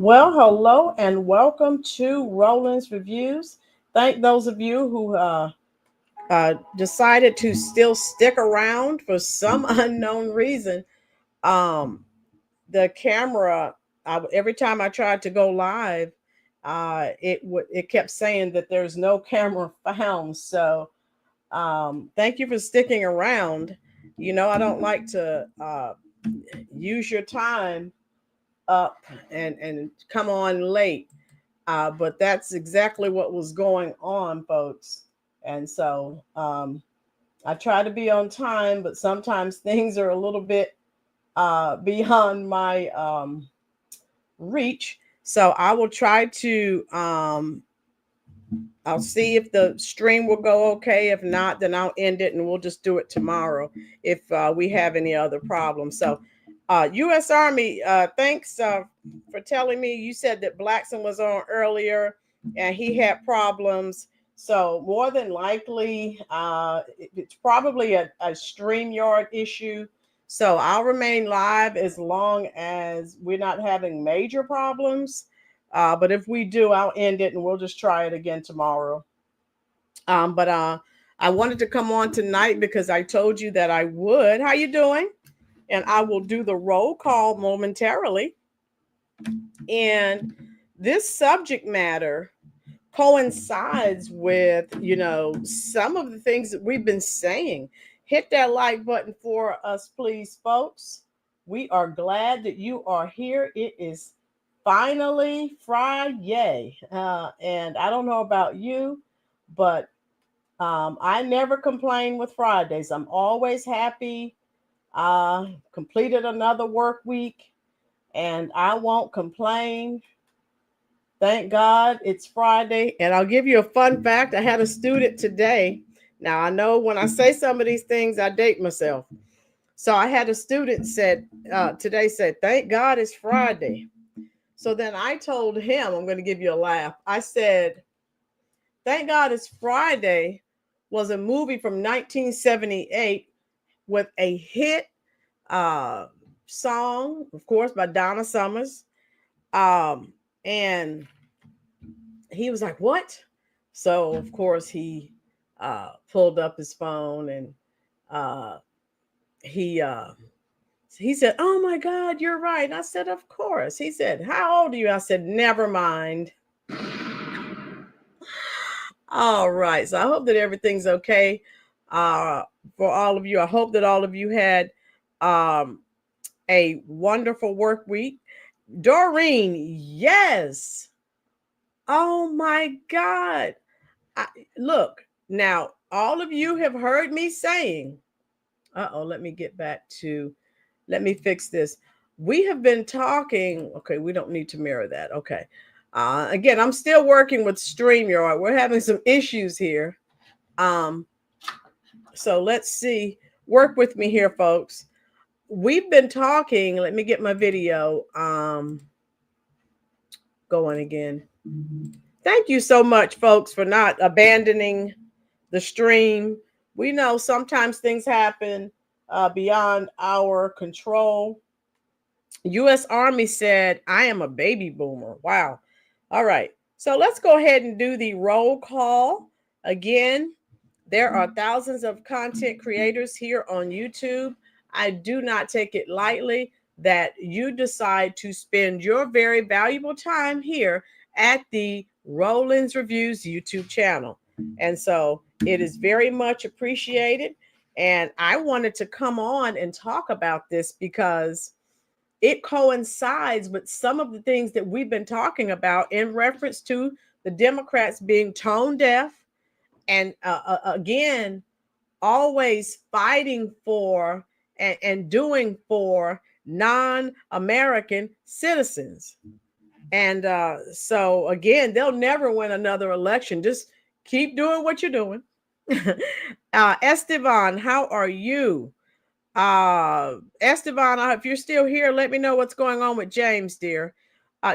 Well, hello and welcome to Rolynn's Reviews. Thank those of you who decided to still stick around for some unknown reason. Um, the camera, every time I tried to go live, it kept saying that there's no camera found. So thank you for sticking around. You know, I don't like to use your time up and come on late. But that's exactly what was going on, folks. And so I try to be on time, but sometimes things are a little bit beyond my reach. So I will try to, I'll see if the stream will go okay. If not, then I'll end it and we'll just do it tomorrow if we have any other problems. So U.S. Army, thanks for telling me. You said that Blackson was on earlier and he had problems. So more than likely, it's probably a StreamYard issue. So I'll remain live as long as we're not having major problems. But if we do, I'll end it and we'll just try it again tomorrow. But I wanted to come on tonight because I told you that I would. How you doing? And I will do the roll call momentarily. And this subject matter coincides with, you know, some of the things that we've been saying. Hit that like button for us, please, folks. We are glad that you are here. It is finally Friday. And I don't know about you, but I never complain with Fridays. I'm always happy. Completed another work week and I won't complain. Thank God it's Friday. And I'll give you a fun fact. I had a student today. Now, I know when I say some of these things, I date myself. So I had a student today said, thank God it's Friday. So then I told him, I'm going to give you a laugh. I said, Thank God It's Friday was a movie from 1978 with a hit song, of course, by Donna Summers. And he was like, what? So, of course, he pulled up his phone and he said, oh my God, you're right. And I said, of course. He said, how old are you? I said, never mind. All right. So I hope that everything's okay for all of you. I hope that all of you had a wonderful work week. Doreen, yes. Oh my God. Look, now all of you have heard me saying, let me fix this. We have been talking. Okay, we don't need to mirror that. Okay. Again, I'm still working with StreamYard. We're having some issues here. So let's see. Work with me here, folks. We've been talking. Let me get my video going again. Thank you so much, folks, for not abandoning the stream. We know sometimes things happen beyond our control. U.S. Army said, I am a baby boomer. Wow. All right. So let's go ahead and do the roll call. Again, there are thousands of content creators here on YouTube. I do not take it lightly that you decide to spend your very valuable time here at the Rolynn's Reviews YouTube channel. And so it is very much appreciated. And I wanted to come on and talk about this because it coincides with some of the things that we've been talking about in reference to the Democrats being tone deaf and again, always fighting for and doing for non-American citizens. And so again, they'll never win another election. Just keep doing what you're doing. Esteban, how are you? Esteban, if you're still here, let me know what's going on with James, dear.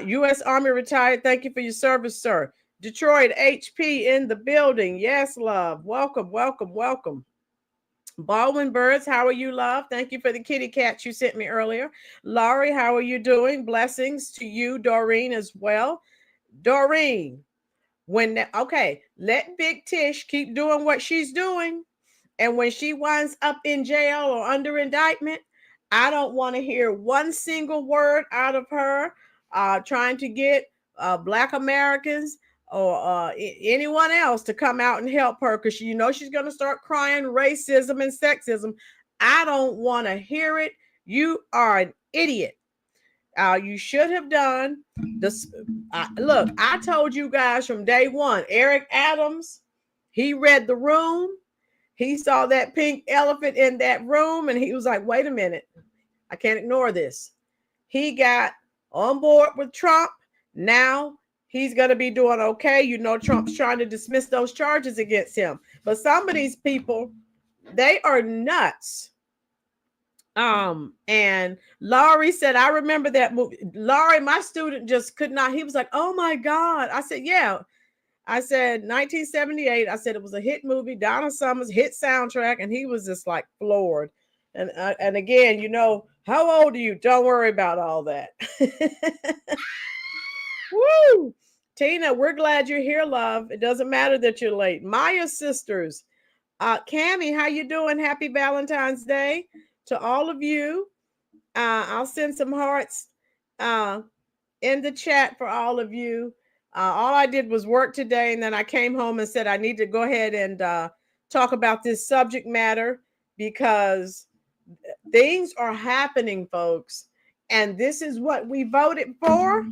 U.S. Army retired. Thank you for your service, sir. Detroit HP in the building. Yes, love. Welcome, welcome, welcome. Baldwin Birds, how are you, love? Thank you for the kitty cats you sent me earlier. Laurie, how are you doing? Blessings to you, Doreen, as well. Doreen, okay, let Big Tish keep doing what she's doing. And when she winds up in jail or under indictment, I don't want to hear one single word out of her trying to get Black Americans or anyone else to come out and help her, because you know she's going to start crying racism and sexism. I don't want to hear it. You are an idiot. You should have done this. Look, I told you guys from day one, Eric Adams, he read the room. He saw that pink elephant in that room and he was like, wait a minute, I can't ignore this. He got on board with Trump. Now he's going to be doing okay. You know, Trump's trying to dismiss those charges against him. But some of these people, they are nuts. And Laurie said, I remember that movie. Laurie, my student, just could not. He was like, oh my God. I said, yeah. I said 1978. I said it was a hit movie, Donna Summer's hit soundtrack, and he was just like floored. And again, you know, how old are you? Don't worry about all that. Woo! Tina, we're glad you're here, love. It doesn't matter that you're late. Maya sisters, Cammie, how you doing? Happy Valentine's Day to all of you. I'll send some hearts in the chat for all of you. All I did was work today, and then I came home and said I need to go ahead and talk about this subject matter because things are happening, folks, and this is what we voted for,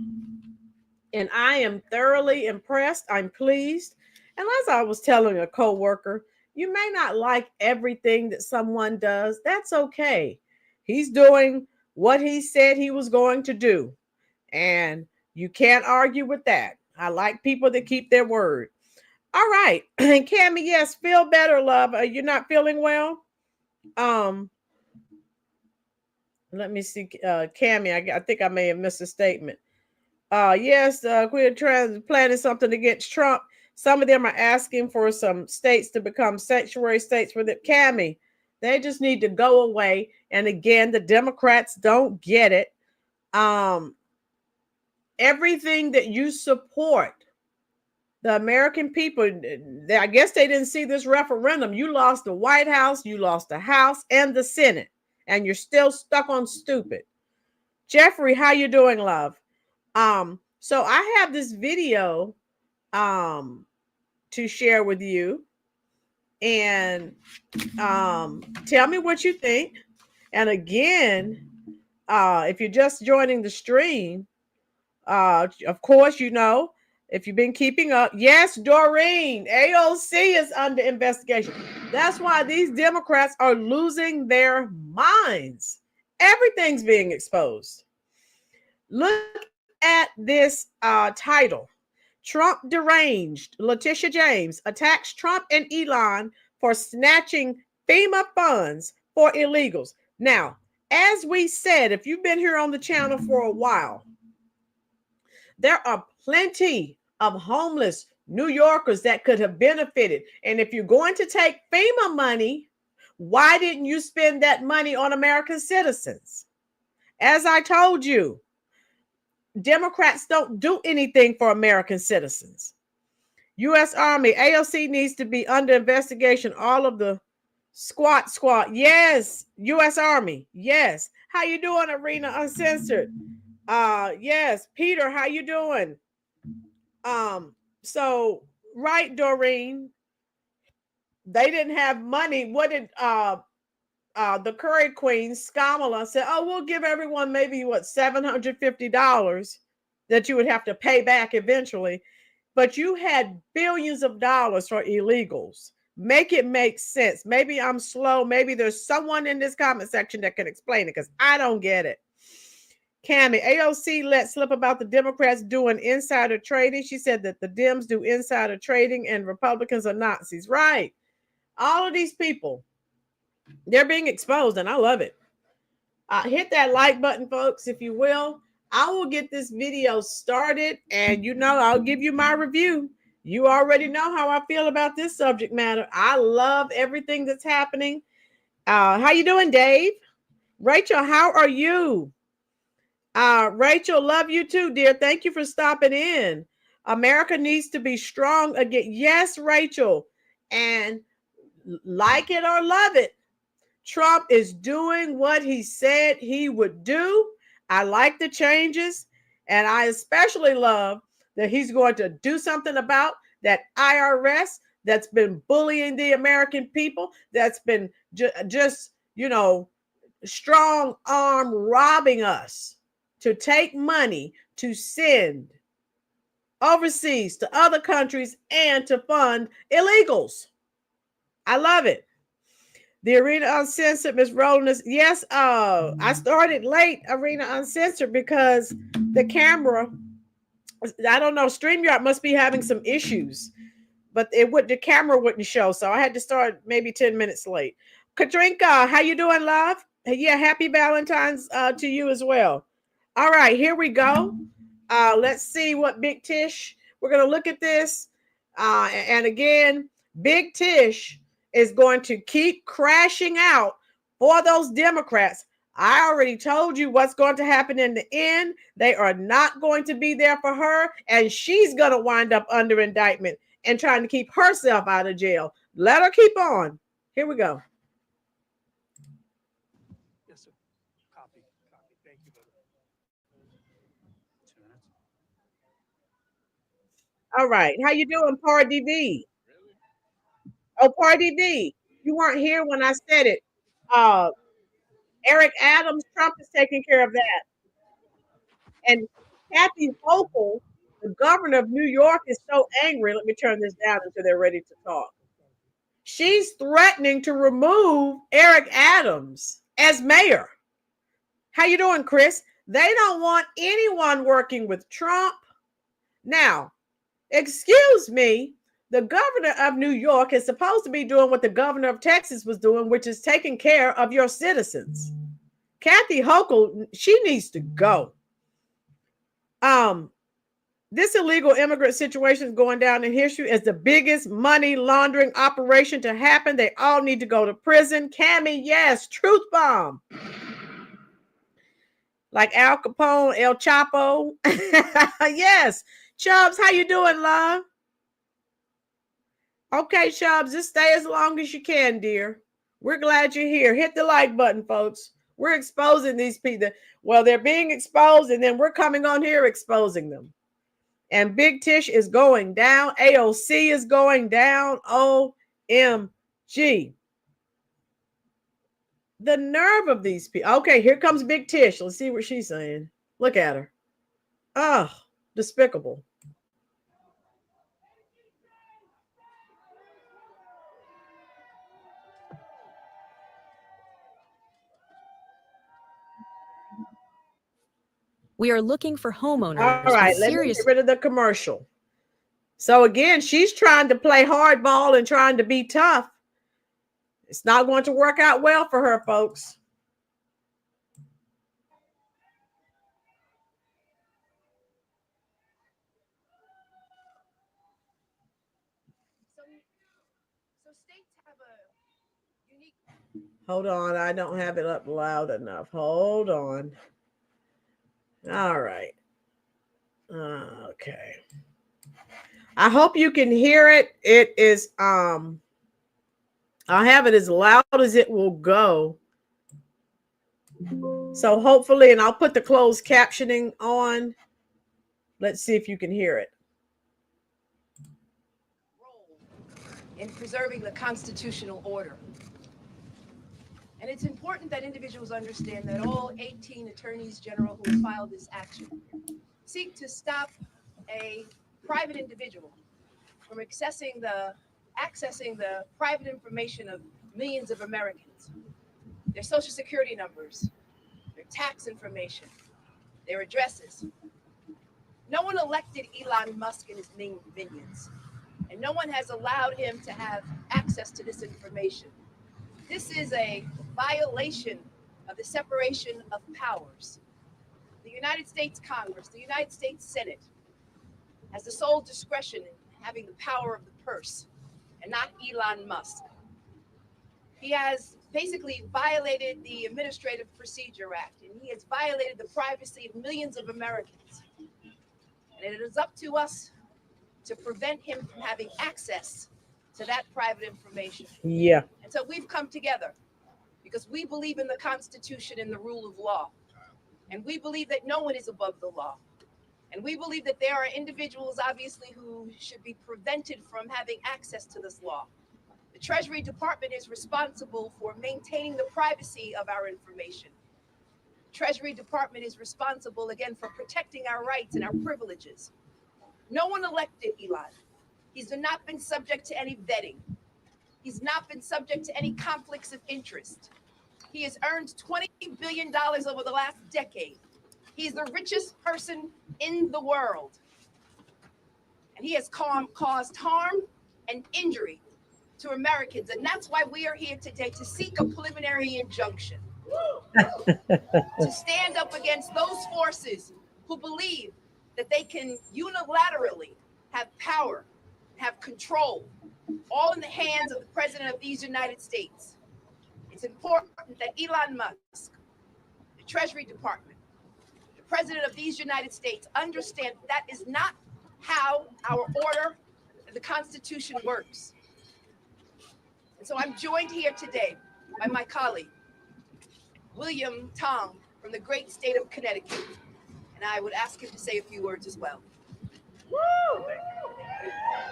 and I am thoroughly impressed. I'm pleased. And as I was telling a coworker, you may not like everything that someone does. That's okay. He's doing what he said he was going to do, and you can't argue with that. I like people that keep their word. All right. And Cammie, yes, feel better, love. Are you not feeling well? Let me see. Cammie, I think I may have missed a statement. Yes, we're planning something against Trump. Some of them are asking for some states to become sanctuary states for the Cammie. They just need to go away. And again, the Democrats don't get it. Everything that you support, the American people, I guess they didn't see this referendum. You lost the White House, you lost the House and the Senate, and you're still stuck on stupid. Jeffrey, how you doing, love? So I have this video to share with you, and tell me what you think. And again, if you're just joining the stream, of course, you know, if you've been keeping up, yes, Doreen, AOC is under investigation. That's why these Democrats are losing their minds. Everything's being exposed. Look at this title. Trump deranged. Letitia James attacks Trump and Elon for snatching FEMA funds for illegals. Now, as we said, if you've been here on the channel for a while, there are plenty of homeless New Yorkers that could have benefited. And if you're going to take FEMA money, why didn't you spend that money on American citizens? As I told you, Democrats don't do anything for American citizens. U.S. Army, AOC needs to be under investigation. All of the squad. Yes, U.S. Army. Yes. How you doing, Arena Uncensored? Yes, Peter, how you doing? So right, Doreen, they didn't have money. What did the Curry Queen, Kamala, said, oh, we'll give everyone maybe $750 that you would have to pay back eventually. But you had billions of dollars for illegals. Make it make sense. Maybe I'm slow. Maybe there's someone in this comment section that can explain it because I don't get it. Cammie, AOC let slip about the Democrats doing insider trading. She said that the Dems do insider trading and Republicans are Nazis. Right. All of these people, they're being exposed, and I love it. Hit that like button, folks, if you will. I will get this video started, and you know, I'll give you my review. You already know how I feel about this subject matter. I love everything that's happening. How you doing, Dave? Rachel, how are you? Rachel, love you too, dear. Thank you for stopping in. America needs to be strong again. Yes, Rachel. And like it or love it, Trump is doing what he said he would do. I like the changes. And I especially love that he's going to do something about that IRS that's been bullying the American people, that's been just, strong arm robbing us to take money to send overseas to other countries and to fund illegals. I love it. The Arena Uncensored, Miss Rolynn, yes, I started late, Arena Uncensored, because the camera, I don't know, StreamYard must be having some issues, but the camera wouldn't show, so I had to start maybe 10 minutes late. Katrinka, how you doing, love? Yeah, happy Valentine's to you as well. All right, here we go. Let's see what Big Tish, we're going to look at this. And again, Big Tish is going to keep crashing out for those Democrats. I already told you what's going to happen in the end. They are not going to be there for her, and she's going to wind up under indictment and trying to keep herself out of jail. Let her keep on. Here we go. Yes, sir. Copy. Thank you, brother. 2 minutes. All right. How you doing, Party V? Oh, Party V. You weren't here when I said it. Eric Adams, Trump is taking care of that. And Kathy Hochul, the governor of New York, is so angry. Let me turn this down until they're ready to talk. She's threatening to remove Eric Adams as mayor. How you doing, Chris? They don't want anyone working with Trump. Now, excuse me, the governor of New York is supposed to be doing what the governor of Texas was doing, which is taking care of your citizens. Kathy Hochul, she needs to go. This illegal immigrant situation is going down in history as the biggest money laundering operation to happen. They all need to go to prison. Cammie, yes, truth bomb. Like Al Capone, El Chapo. Yes. Chubbs, how you doing, love? Okay, Chubbs, just stay as long as you can, dear. We're glad you're here. Hit the like button, folks. We're exposing these people. Well, they're being exposed, and then we're coming on here exposing them. And Big Tish is going down. AOC is going down. OMG. The nerve of these people. Okay, here comes Big Tish. Let's see what she's saying. Look at her. Oh, despicable. We are looking for homeowners. All right, let me get rid of the commercial. So again, she's trying to play hardball and trying to be tough. It's not going to work out well for her, folks. So states have a unique. Hold on, I don't have it up loud enough. Hold on. All right. Okay. I hope you can hear it. It is I'll have it as loud as it will go. So hopefully, and I'll put the closed captioning on. Let's see if you can hear it. In preserving the constitutional order. And it's important that individuals understand that all 18 attorneys general who have filed this action seek to stop a private individual from accessing the private information of millions of Americans, their social security numbers, their tax information, their addresses. No one elected Elon Musk and his minions, and no one has allowed him to have access to this information. This is a violation of the separation of powers. The United States Congress, the United States Senate, has the sole discretion in having the power of the purse, and not Elon Musk. He has basically violated the Administrative Procedure Act, and he has violated the privacy of millions of Americans. And it is up to us to prevent him from having access to that private information. Yeah. And so we've come together because we believe in the Constitution and the rule of law. And we believe that no one is above the law. And we believe that there are individuals, obviously, who should be prevented from having access to this law. The Treasury Department is responsible for maintaining the privacy of our information. The Treasury Department is responsible, again, for protecting our rights and our privileges. No one elected Elon. He's not been subject to any vetting. He's not been subject to any conflicts of interest. He has earned $20 billion over the last decade. He's the richest person in the world. And he has caused harm and injury to Americans. And that's why we are here today, to seek a preliminary injunction. To stand up against those forces who believe that they can unilaterally have power, have control, all in the hands of the President of these United States. It's important that Elon Musk, the Treasury Department, the President of these United States understand that is not how our order and the Constitution works. And so I'm joined here today by my colleague, William Tong, from the great state of Connecticut. And I would ask him to say a few words as well. Woo!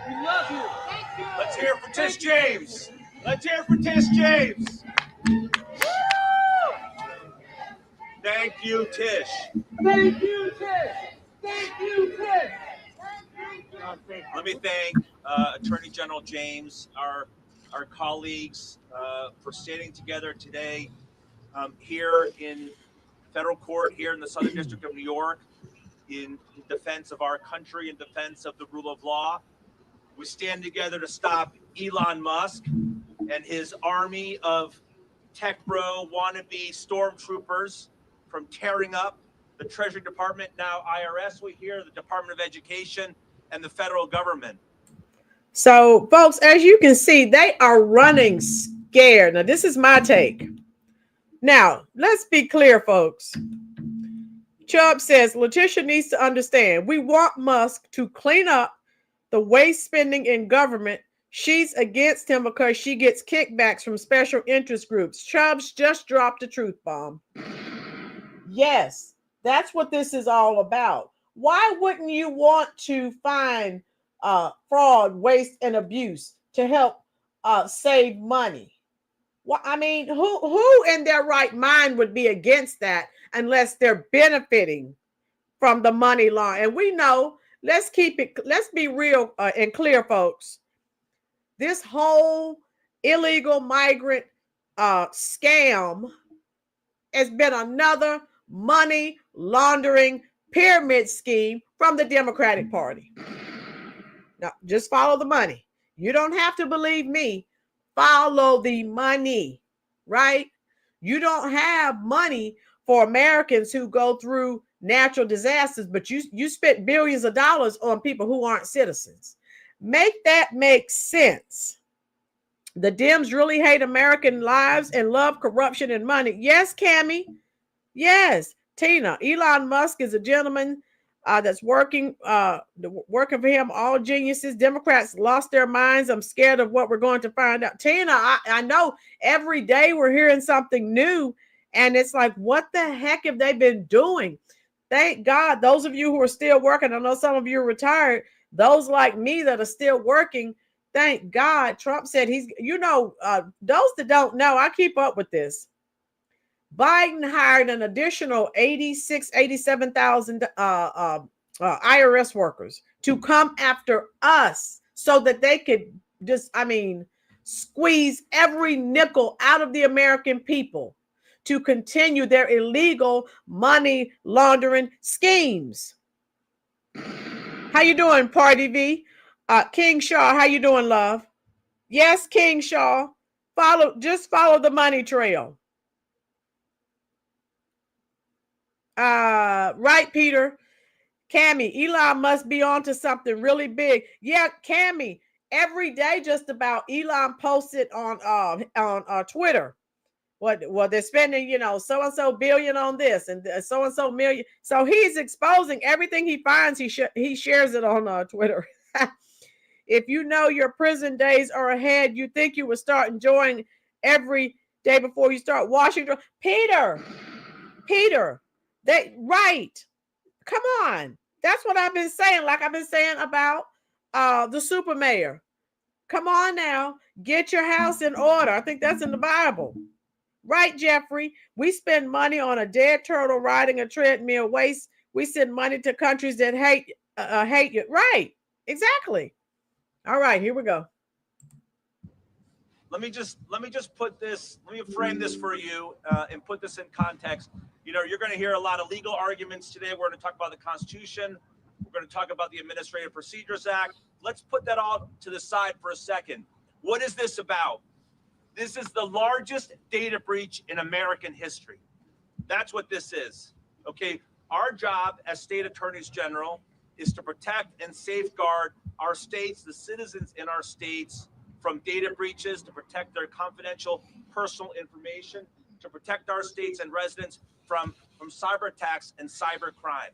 We love you. Thank you. Let's hear it for Tish James. Let's hear it for Tish James. Woo! Thank you, Tish. Thank you, Tish. Thank you, Tish. Let me thank Attorney General James, our colleagues, for standing together today here in federal court here in the Southern District of New York in defense of our country, in defense of the rule of law. We stand together to stop Elon Musk and his army of tech bro wannabe stormtroopers from tearing up the Treasury Department, now IRS, we hear, the Department of Education, and the federal government. So, folks, as you can see, they are running scared. Now, this is my take. Now, let's be clear, folks. Chubb says, Letitia needs to understand, we want Musk to clean up the waste spending in government. She's against him because she gets kickbacks from special interest groups. Chubbs just dropped a truth bomb. Yes, that's what this is all about. Why wouldn't you want to find fraud, waste, and abuse to help save money? Well, I mean, who in their right mind would be against that unless they're benefiting from the money law? And we know, let's be real and clear, folks. This whole illegal migrant scam has been another money laundering pyramid scheme from the Democratic Party. Now, just follow the money. You don't have to believe me. Follow the money, right? You don't have money for Americans who go through natural disasters, but you spent billions of dollars on people who aren't citizens. Make that make sense. The Dems really hate American lives and love corruption and money. Yes, Cammie. Yes, Tina. Elon Musk is a gentleman that's working for him. All geniuses. Democrats lost their minds. I'm scared of what we're going to find out. Tina, I know every day we're hearing something new, and it's like, what the heck have they been doing? Thank God, those of you who are still working, I know some of you are retired, those like me that are still working, thank God. Trump said he's, those that don't know, I keep up with this. Biden hired an additional 87,000 IRS workers to come after us so that they could squeeze every nickel out of the American people to continue their illegal money laundering schemes. How you doing, Party V? King Shaw, how you doing, love? Yes, King Shaw. Just follow the money trail. Right, Peter. Cammie, Elon must be onto something really big. Yeah, Cammie, every day just about Elon posted on Twitter Well, they're spending, so and so billion on this and so million. So he's exposing everything he finds. He shares it on Twitter. If you know your prison days are ahead, you think you would start enjoying every day before you start washing. Peter, right. Come on. That's what I've been saying. Like I've been saying about the super mayor. Come on now. Get your house in order. I think that's in the Bible. Right, Jeffrey? We spend money on a dead turtle riding a treadmill waste. We send money to countries that hate you. Right. Exactly. All right, here we go. Let me just put this, let me frame this for you and put this in context. You're going to hear a lot of legal arguments today. We're going to talk about the Constitution. We're going to talk about the Administrative Procedures Act. Let's put that all to the side for a second. What is this about? This is the largest data breach in American history. That's what this is. Okay, our job as state attorneys general is to protect and safeguard our states, the citizens in our states, from data breaches, to protect their confidential personal information, to protect our states and residents from cyber attacks and cyber crime.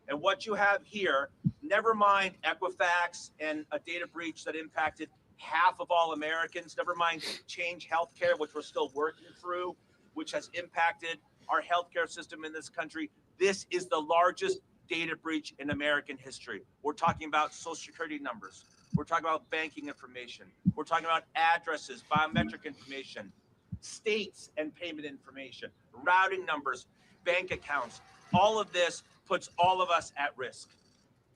And what you have here, never mind Equifax and a data breach that impacted half of all Americans, never mind Change Healthcare, which we're still working through, which has impacted our healthcare system in this country. This is the largest data breach in American history. We're talking about social security numbers. We're talking about banking information. We're talking about addresses, biometric information, states and payment information, routing numbers, bank accounts. All of this puts all of us at risk,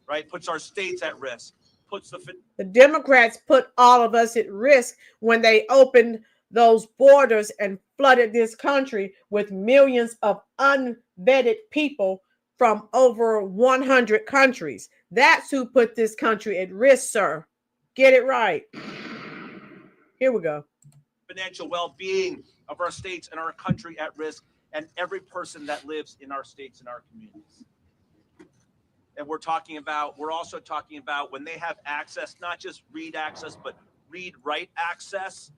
right? Puts our states at risk. Puts the Democrats put all of us at risk when they opened those borders and flooded this country with millions of unvetted people from over 100 countries. That's who put this country at risk, sir. Get it right. Here we go. Financial well-being of our states and our country at risk, and every person that lives in our states and our communities. And we're also talking about when they have access, not just read access, but read-write access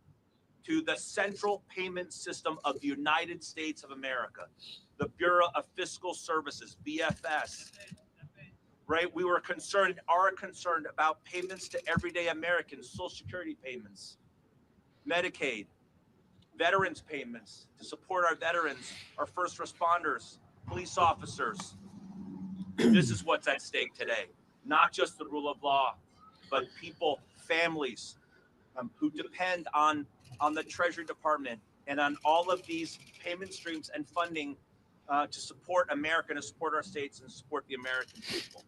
to the central payment system of the United States of America, the Bureau of Fiscal Services, BFS, right? We are concerned about payments to everyday Americans, Social Security payments, Medicaid, veterans payments to support our veterans, our first responders, police officers. This is what's at stake today. Not just the rule of law, but people, families who depend on the Treasury Department and on all of these payment streams and funding to support America, to support our states, and support the American people.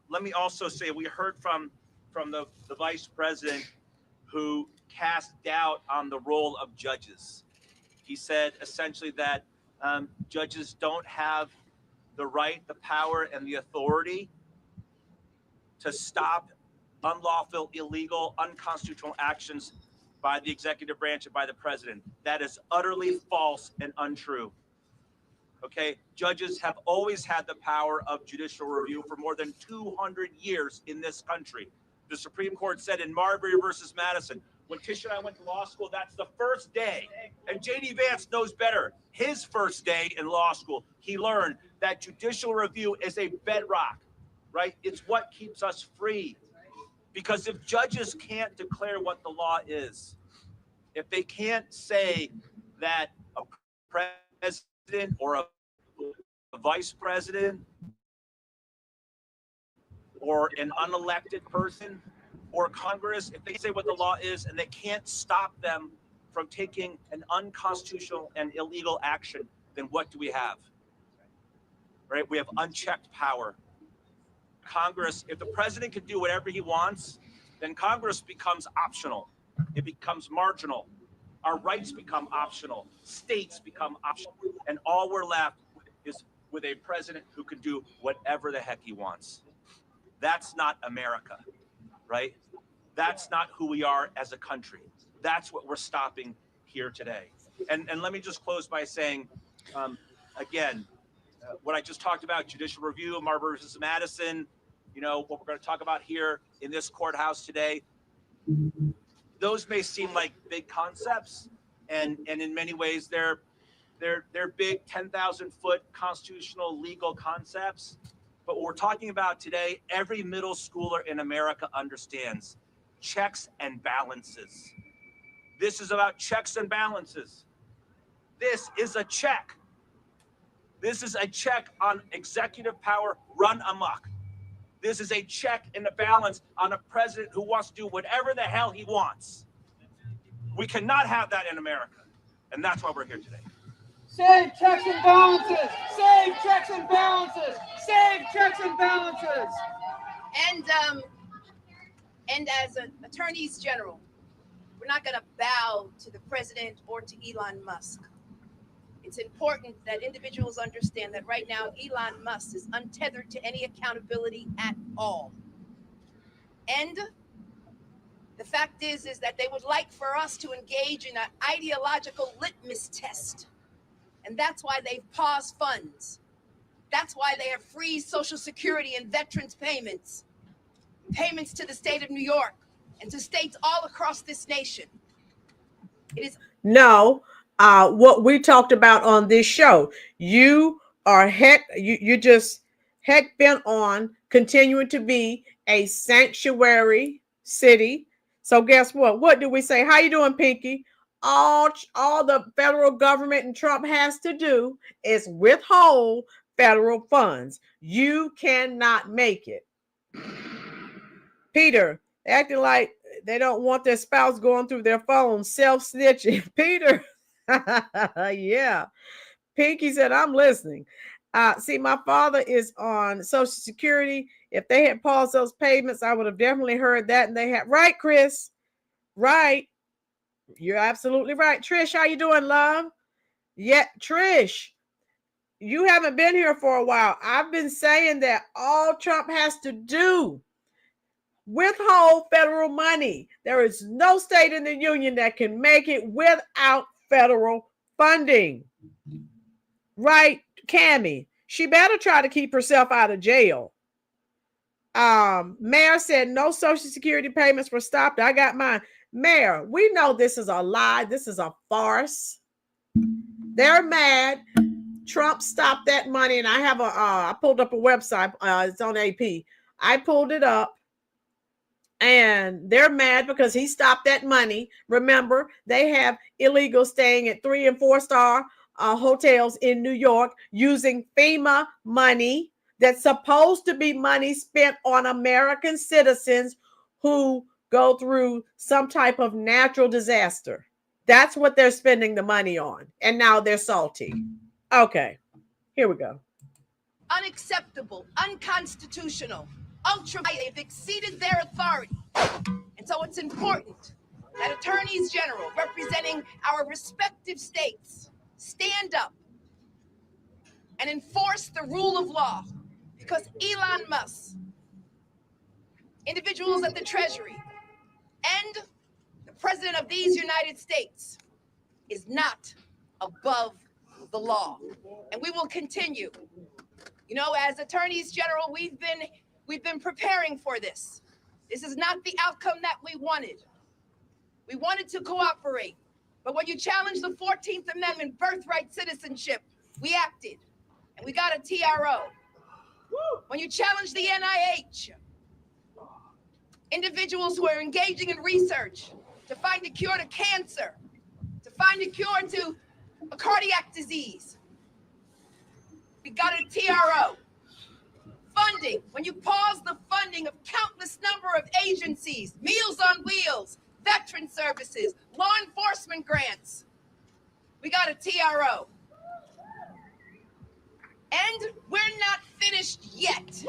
Let me also say, we heard from the Vice President who cast doubt on the role of judges. He said essentially that judges don't have the right, the power, and the authority to stop unlawful, illegal, unconstitutional actions by the executive branch and by the president. That is utterly false and untrue. Okay, judges have always had the power of judicial review for more than 200 years in this country. The Supreme Court said in Marbury versus Madison, when Tish and I went to law school, that's the first day. And J.D. Vance knows better. His first day in law school, he learned that judicial review is a bedrock, right? It's what keeps us free. Because if judges can't declare what the law is, if they can't say that a president or a vice president or an unelected person or Congress, if they say what the law is and they can't stop them from taking an unconstitutional and illegal action, then what do we have? Right? We have unchecked power. Congress, if the president can do whatever he wants, then Congress becomes optional. It becomes marginal. Our rights become optional. States become optional. And all we're left is with a president who can do whatever the heck he wants. That's not America, right? That's not who we are as a country. That's what we're stopping here today. And let me just close by saying, again, what I just talked about, judicial review, Marbury versus Madison, what we're going to talk about here in this courthouse today, those may seem like big concepts, and in many ways they're big 10,000-foot constitutional legal concepts. But what we're talking about today, every middle schooler in America understands checks and balances. This is about checks and balances. This is a check. This is a check on executive power run amok. This is a check and a balance on a president who wants to do whatever the hell he wants. We cannot have that in America. And that's why we're here today. Save checks and balances! Save checks and balances! Save checks and balances! And as attorneys general, we're not going to bow to the president or to Elon Musk. It's important that individuals understand that right now Elon Musk is untethered to any accountability at all. And the fact is that they would like for us to engage in an ideological litmus test. And that's why they've paused funds. That's why they have freezed Social Security and veterans payments to the state of New York and to states all across this nation. It is No, what we talked about on this show. You are you just heck bent on continuing to be a sanctuary city. So guess what? What do we say? How you doing, Pinky? All the federal government and Trump has to do is withhold federal funds. You cannot make it. Peter, acting like they don't want their spouse going through their phone, self-snitching. Peter, yeah. Pinky said, I'm listening. See, my father is on Social Security. If they had paused those payments, I would have definitely heard that. And they had, right, Chris? Right. You're absolutely right. Trish, how you doing, love? Yeah, Trish, you haven't been here for a while. I've been saying that all Trump has to do, withhold federal money. There is no state in the union that can make it without federal funding. Right, Cammie? She better try to keep herself out of jail. Mayor said no Social Security payments were stopped. I got mine. Mayor, we know this is a lie. This is a farce. They're mad. Trump stopped that money, and I have I pulled up a website. It's on AP. I pulled it up, and they're mad because he stopped that money. Remember, they have illegals staying at 3- and 4-star hotels in New York using FEMA money that's supposed to be money spent on American citizens who go through some type of natural disaster. That's what they're spending the money on. And now they're salty. Okay, here we go. unacceptable, unconstitutional, they've exceeded their authority. And so it's important that attorneys general representing our respective states stand up and enforce the rule of law, because Elon Musk, individuals at the Treasury, and the President of these United States is not above the law. And we will continue. You know, as attorneys general, we've been preparing for this. This is not the outcome that we wanted. We wanted to cooperate. But when you challenge the 14th Amendment, birthright citizenship, we acted. And we got a TRO. When you challenge the NIH, individuals who are engaging in research to find a cure to cancer, to find a cure to a cardiac disease, we got a TRO. Funding, when you pause the funding of countless number of agencies, Meals on Wheels, veteran services, law enforcement grants, we got a TRO. And we're not finished yet.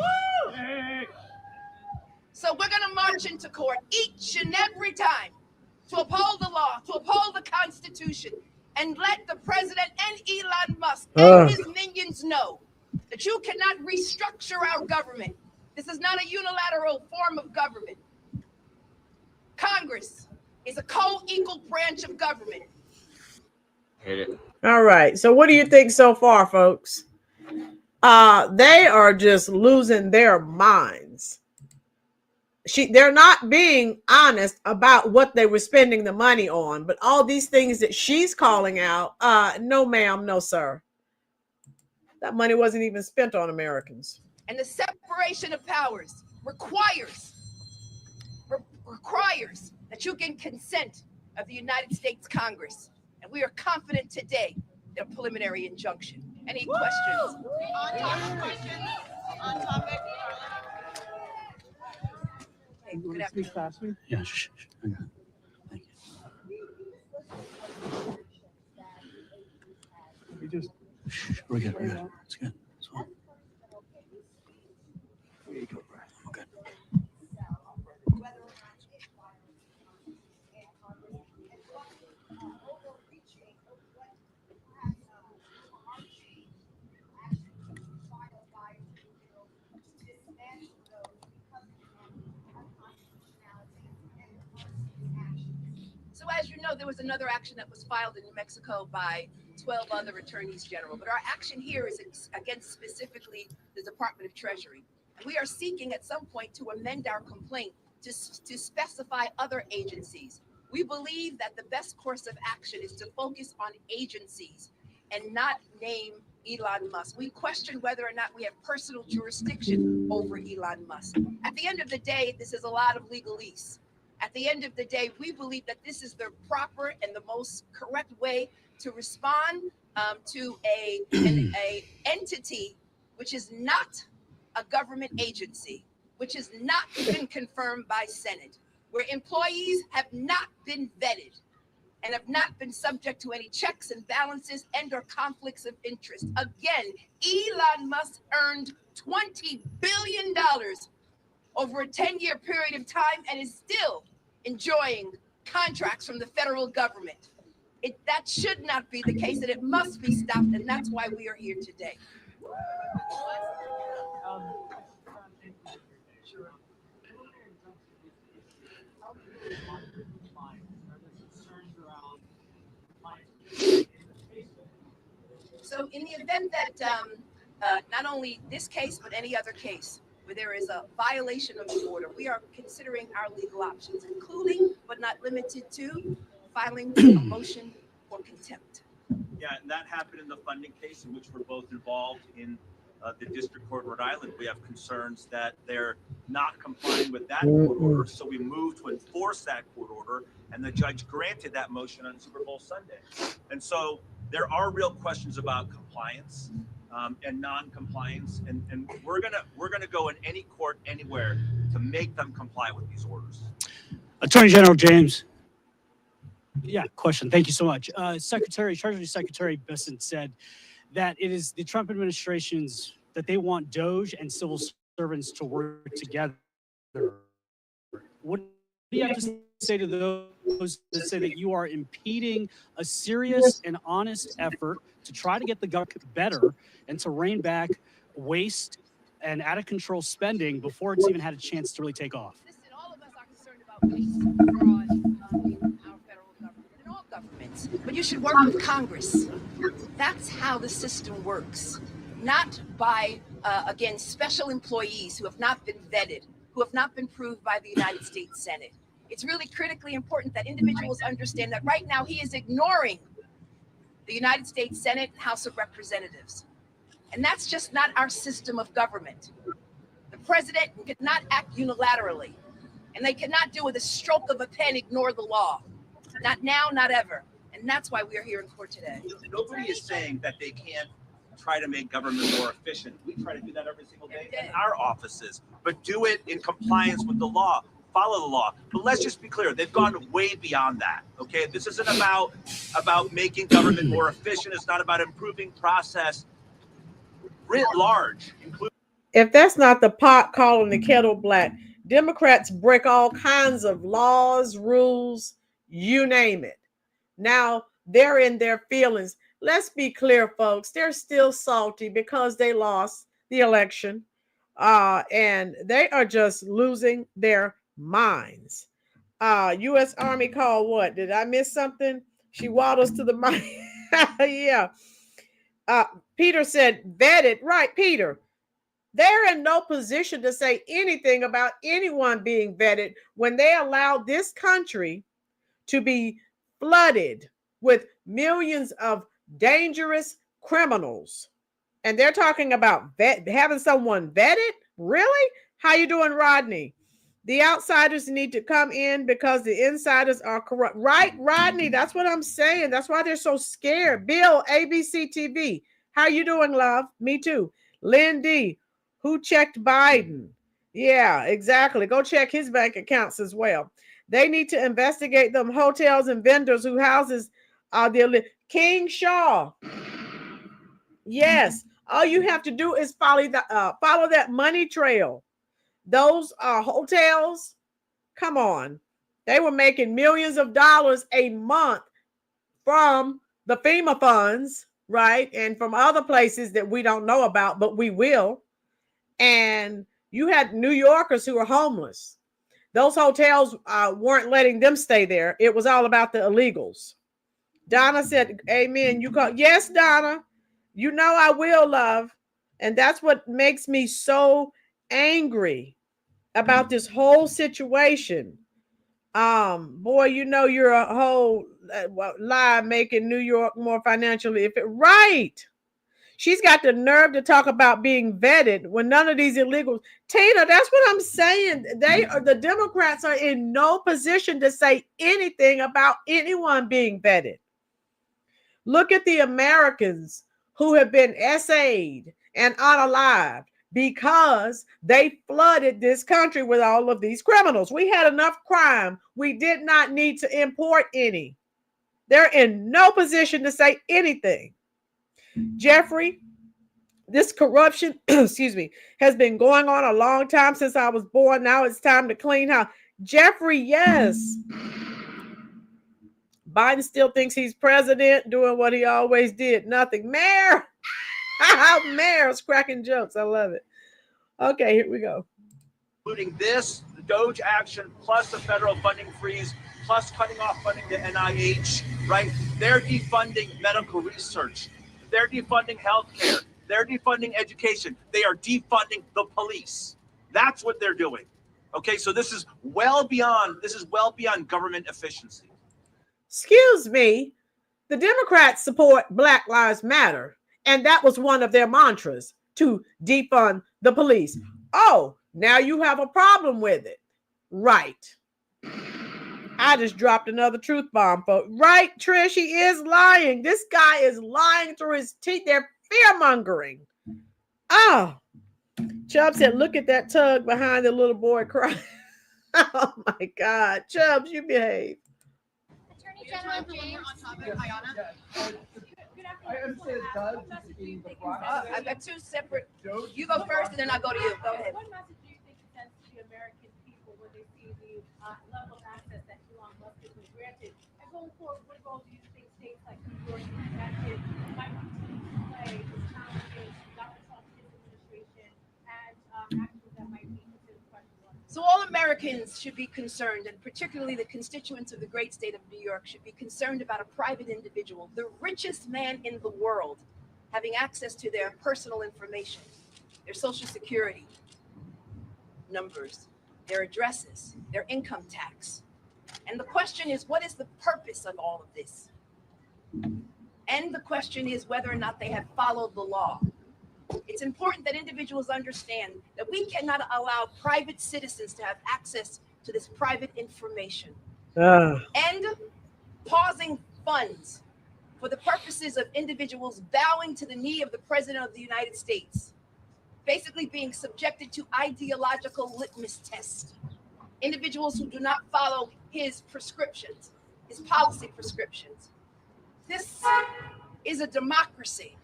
So we're going to march into court each and every time to uphold the law, to uphold the Constitution, and let the president and Elon Musk and his minions know that you cannot restructure our government. This is not a unilateral form of government. Congress is a co-equal branch of government. All right. So what do you think so far, folks? They are just losing their minds. they're not being honest about what they were spending the money on. But all these things that she's calling out, no, ma'am, no, sir. That money wasn't even spent on Americans. And the separation of powers requires that you get consent of the United States Congress. And we are confident today in a preliminary injunction. Any questions? On topic. Hey, good afternoon. Yeah, I got it. Thank you. We're good. It's good. It's fine. There you go, Brian. Okay. So as you know, there was another action that was filed in New Mexico by 12 other attorneys general. But our action here is against specifically the Department of Treasury. And we are seeking at some point to amend our complaint to specify other agencies. We believe that the best course of action is to focus on agencies and not name Elon Musk. We question whether or not we have personal jurisdiction over Elon Musk. At the end of the day, this is a lot of legalese. At the end of the day, we believe that this is the proper and the most correct way to respond to an entity which is not a government agency, which has not been confirmed by Senate, where employees have not been vetted and have not been subject to any checks and balances and or conflicts of interest. Again, Elon Musk earned $20 billion over a 10-year period of time and is still enjoying contracts from the federal government. That should not be the case, and it must be stopped, and that's why we are here today. So in the event that not only this case, but any other case where there is a violation of the order, we are considering our legal options, including but not limited to filing a motion for contempt. Yeah, and that happened in the funding case in which we're both involved in the District Court, Rhode Island. We have concerns that they're not complying with that court order, so we moved to enforce that court order, and the judge granted that motion on Super Bowl Sunday. And so there are real questions about compliance and non-compliance, and we're gonna go in any court anywhere to make them comply with these orders. Attorney General James. Yeah, question. Thank you so much. Treasury Secretary Bessent said that it is the Trump administration's that they want DOGE and civil servants to work together. What do you have to say to those that say that you are impeding a serious and honest effort to try to get the government better and to rein back waste and out of control spending before it's even had a chance to really take off? Listen, all of us are concerned about waste, fraud in our federal government and all governments. But you should work with Congress. That's how the system works. Not by, again, special employees who have not been vetted, who have not been proved by the United States Senate. It's really critically important that individuals understand that right now he is ignoring the United States Senate and House of Representatives. And that's just not our system of government. The president cannot act unilaterally, and they cannot do with a stroke of a pen ignore the law. Not now, not ever. And that's why we are here in court today. Nobody is saying that they can't try to make government more efficient. We try to do that every single day in our offices, but do it in compliance with the law. Follow the law. But let's just be clear, they've gone way beyond that. Okay, this isn't about making government more efficient. It's not about improving process writ large. If that's not the pot calling the kettle black, Democrats break all kinds of laws, rules, you name it. Now they're in their feelings. Let's be clear, folks. They're still salty because they lost the election, and they are just losing their minds. U.S. Army call what? Did I miss something? She waddles to the mic. Yeah. Peter said vetted. Right, Peter. They're in no position to say anything about anyone being vetted when they allow this country to be flooded with millions of dangerous criminals. And they're talking about having someone vetted? Really? How you doing, Rodney? The outsiders need to come in because the insiders are corrupt. Right, Rodney? That's what I'm saying. That's why they're so scared. Bill, ABC TV. How you doing, love? Me too. Lynn D. Who checked Biden? Yeah, exactly. Go check his bank accounts as well. They need to investigate them hotels and vendors who houses King Shaw. Yes. All you have to do is follow that money trail. Those hotels, come on. They were making millions of dollars a month from the FEMA funds, right? And from other places that we don't know about, but we will. And you had New Yorkers who were homeless. Those hotels weren't letting them stay there. It was all about the illegals. Donna said, amen. You call, yes, Donna. You know I will, love. And that's what makes me so angry about this whole situation. Boy, you know you're a whole lie making New York more financially right. She's got the nerve to talk about being vetted when none of these illegals. Tina, that's what I'm saying. The Democrats are in no position to say anything about anyone being vetted. Look at the Americans who have been essayed and unalived because they flooded this country with all of these criminals. We had enough crime. We did not need to import any. They're in no position to say anything. Jeffrey, this corruption, excuse me, has been going on a long time since I was born. Now it's time to clean house. Jeffrey, yes. Biden still thinks he's president, doing what he always did. Nothing. Mayor. Mayor's cracking jokes. I love it. Okay, here we go. Including this, the DOGE action, plus the federal funding freeze, plus cutting off funding to NIH, right? They're defunding medical research. They're defunding healthcare. They're defunding education. They are defunding the police. That's what they're doing. Okay, so this is well beyond government efficiency. Excuse me. The Democrats support Black Lives Matter. And that was one of their mantras, to defund the police. Oh, now you have a problem with it. Right. I just dropped another truth bomb, folks. Right, Trish, he is lying. This guy is lying through his teeth. They're fear-mongering. Oh. Chubb said, look at that tug behind the little boy crying. Oh, my God. Chubbs, you behave. Attorney General James. I understand Doug being the I've got two separate. You go first, and then I'll go to you. Go ahead. What message do you think it sends to the American people when they see the level of access that Elon Musk has been granted? And going forward, what role do you think states like New York and Connecticut might continue to play in challenging Donald Trump's administration and actions that might be considered questionable? So all Americans should be concerned, and particularly the constituents of the great state of New York should be concerned about a private individual, the richest man in the world, having access to their personal information, their social security numbers, their addresses, their income tax. And the question is, what is the purpose of all of this? And the question is whether or not they have followed the law. It's important that individuals understand that we cannot allow private citizens to have access to this private information. And pausing funds for the purposes of individuals bowing to the knee of the President of the United States, basically being subjected to ideological litmus tests. Individuals who do not follow his prescriptions, his policy prescriptions. This is a democracy.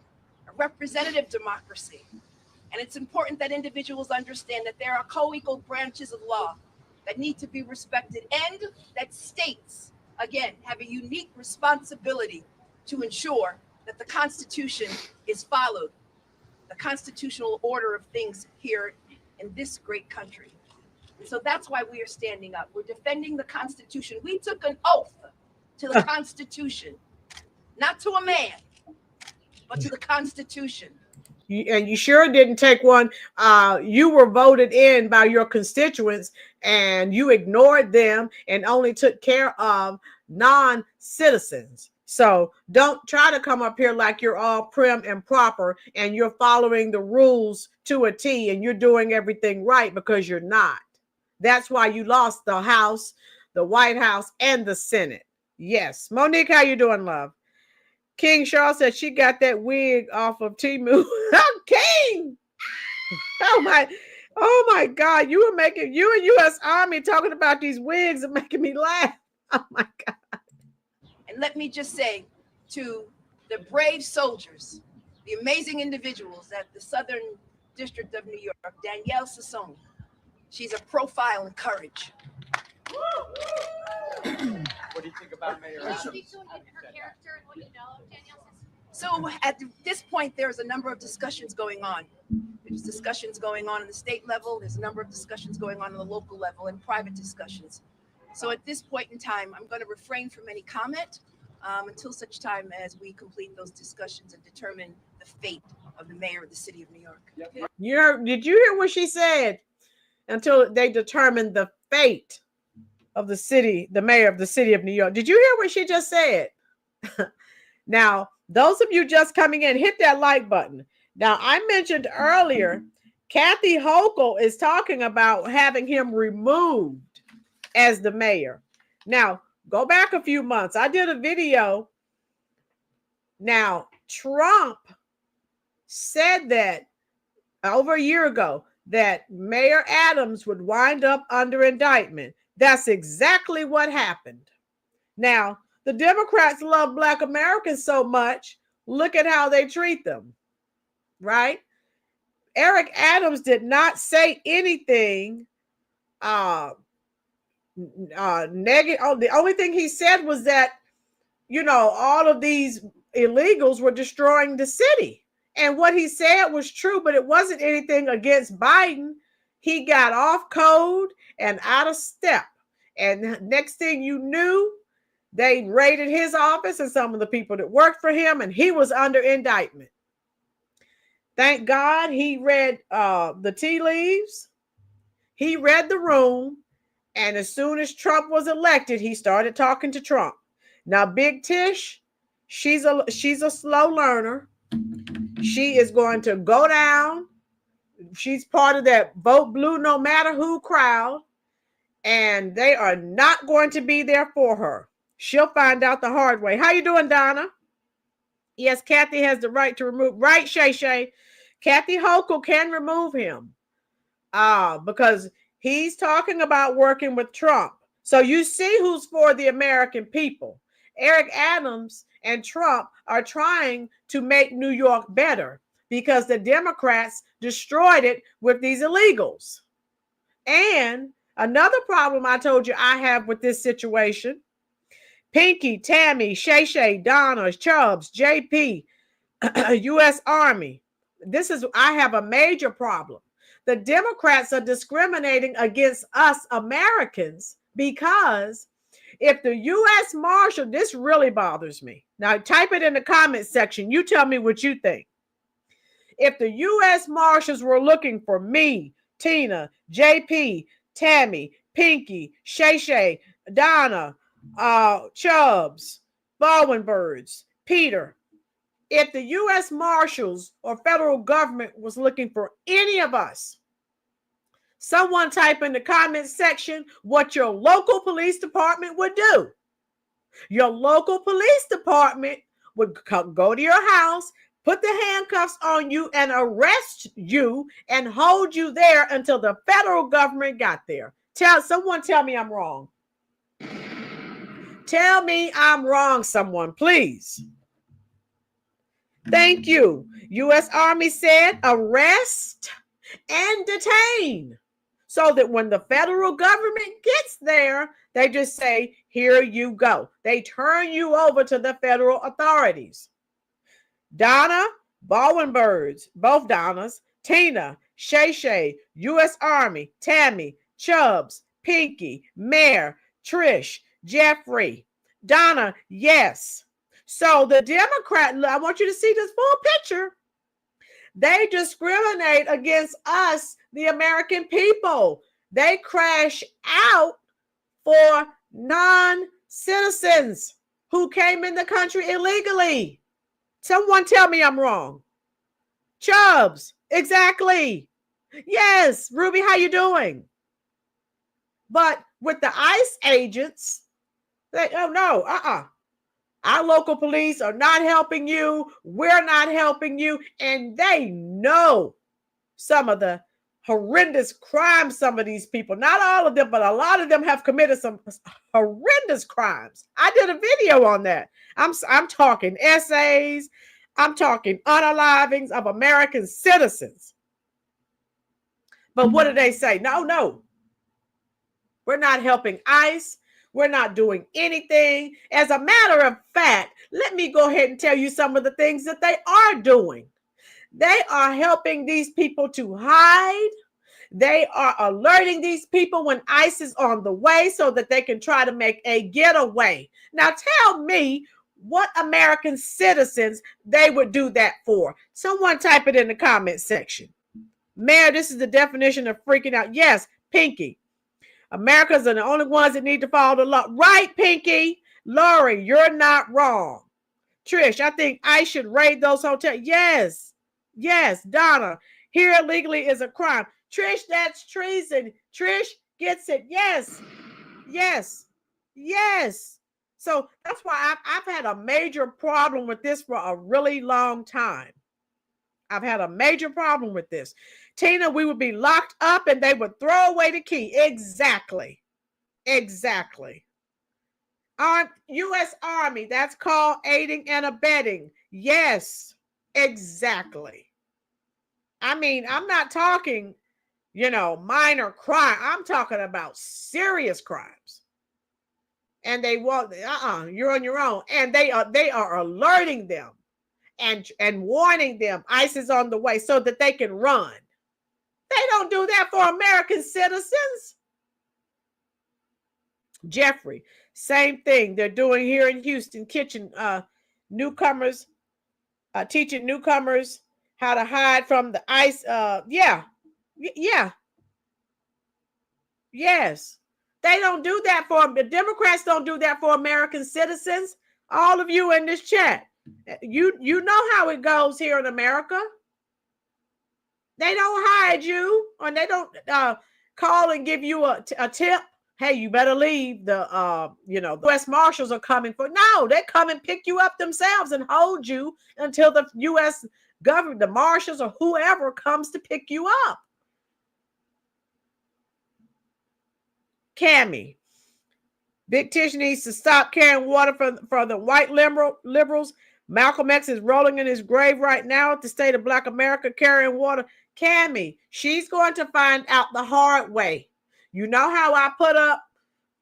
Representative democracy. And it's important that individuals understand that there are co-equal branches of law that need to be respected, and that states, again, have a unique responsibility to ensure that the Constitution is followed, the constitutional order of things here in this great country. And so that's why we are standing up. We're defending the Constitution. We took an oath to the Constitution, not to a man, but to the Constitution. And you sure didn't take one. You were voted in by your constituents and you ignored them and only took care of non-citizens. So don't try to come up here like you're all prim and proper and you're following the rules to a T and you're doing everything right, because you're not. That's why you lost the House, the White House, and the Senate. Yes. Monique, how you doing, love? King Charles said she got that wig off of Temu. King! Oh my God. You and U.S. Army talking about these wigs are making me laugh. Oh my God. And let me just say to the brave soldiers, the amazing individuals at the Southern District of New York, Danielle Sassone, she's a profile in courage. What do you think about Mayor Adams? Speak to her character and what you know of Danielle. So at this point, there's a number of discussions going on. There's discussions going on the state level. There's a number of discussions going on the local level and private discussions. So at this point in time, I'm going to refrain from any comment until such time as we complete those discussions and determine the fate of the mayor of the city of New York. Yep. Did you hear what she said? Until they determine the fate of the city, the mayor of the city of New York. Did you hear what she just said? Now, those of you just coming in, hit that like button. Now, I mentioned earlier, Kathy Hochul is talking about having him removed as the mayor. Now, go back a few months. I did a video. Now, Trump said that over a year ago that Mayor Adams would wind up under indictment. That's exactly what happened. Now, the Democrats love Black Americans so much. Look at how they treat them, right? Eric Adams did not say anything negative. Oh, the only thing he said was that, you know, all of these illegals were destroying the city. And what he said was true, but it wasn't anything against Biden. He got off code and out of step. And next thing you knew, they raided his office and some of the people that worked for him, and he was under indictment. Thank God he read the tea leaves. He read the room. And as soon as Trump was elected, he started talking to Trump. Now, Big Tish, she's a slow learner. She is going to go down. She's part of that vote blue no matter who crowd. And they are not going to be there for her. She'll find out the hard way. How you doing, Donna? Yes, Kathy has the right to remove. Right, Shay Shay. Kathy Hochul can remove him because he's talking about working with Trump. So you see who's for the American people. Eric Adams and Trump are trying to make New York better because the Democrats destroyed it with these illegals. And another problem I told you I have with this situation, Pinky, Tammy, Shay Shay, Donna, Chubbs, JP, U.S. Army. I have a major problem. The Democrats are discriminating against us Americans because if the U.S. Marshal, this really bothers me. Now type it in the comment section. You tell me what you think. If the U.S. Marshals were looking for me, Tina, JP, Tammy, Pinky, Shay Shay, Donna, Chubbs, Baldwin Birds, Peter, if the U.S. Marshals or federal government was looking for any of us, someone type in the comment section what your local police department would do. Your local police department would go to your house, put the handcuffs on you and arrest you and hold you there until the federal government got there. Someone tell me I'm wrong. Tell me I'm wrong, someone, please. Thank you. U.S. Army said arrest and detain so that when the federal government gets there, they just say, here you go. They turn you over to the federal authorities. Donna, Baldwin Birds, both Donnas, Tina, Shay Shay, U.S. Army, Tammy, Chubbs, Pinky, Mayor, Trish, Jeffrey, Donna, yes. So the Democrat, I want you to see this full picture. They discriminate against us, the American people. They crash out for non-citizens who came in the country illegally. Someone tell me I'm wrong. Chubbs, exactly. Yes, Ruby, how you doing? But with the ICE agents, they, oh no, our local police are not helping you. We're not helping you. And they know some of the horrendous crimes some of these people, not all of them, but a lot of them have committed some horrendous crimes. I did a video on that. I'm talking essays. I'm talking unalivings of American citizens. But what do they say? No. We're not helping ICE. We're not doing anything. As a matter of fact, let me go ahead and tell you some of the things that they are doing. They are helping these people to hide. They are alerting these people when ICE is on the way so that they can try to make a getaway. Now tell me what American citizens they would do that for. Someone type it in the comment section. Mayor, this is the definition of freaking out. Yes, Pinky. Americans are the only ones that need to follow the law. Right, Pinky. Lori, you're not wrong. Trish, I think I should raid those hotels. Yes, Donna. Here illegally is a crime. Trish, that's treason. Trish gets it. Yes. So that's why I've had a major problem with this for a really long time. I've had a major problem with this. Tina, we would be locked up and they would throw away the key. Exactly. U.S. Army, that's called aiding and abetting. Yes, exactly. I mean, I'm not talking, minor crime. I'm talking about serious crimes. And they want, you're on your own. And they are alerting them and warning them ICE is on the way so that they can run. They don't do that for American citizens. Jeffrey, same thing they're doing here in Houston, teaching newcomers how to hide from the ICE. Yes. They don't do that for the Democrats. Don't do that for American citizens. All of you in this chat, you know how it goes here in America. They don't hide you, or they don't call and give you a tip. Hey, you better leave. The U.S. Marshals are coming for. No, they come and pick you up themselves and hold you until the U.S. government, the Marshals or whoever comes to pick you up. Cammie, Big Tish needs to stop carrying water for the white liberals. Malcolm X is rolling in his grave right now at the state of Black America carrying water. Cammie, she's going to find out the hard way. You know how I put up,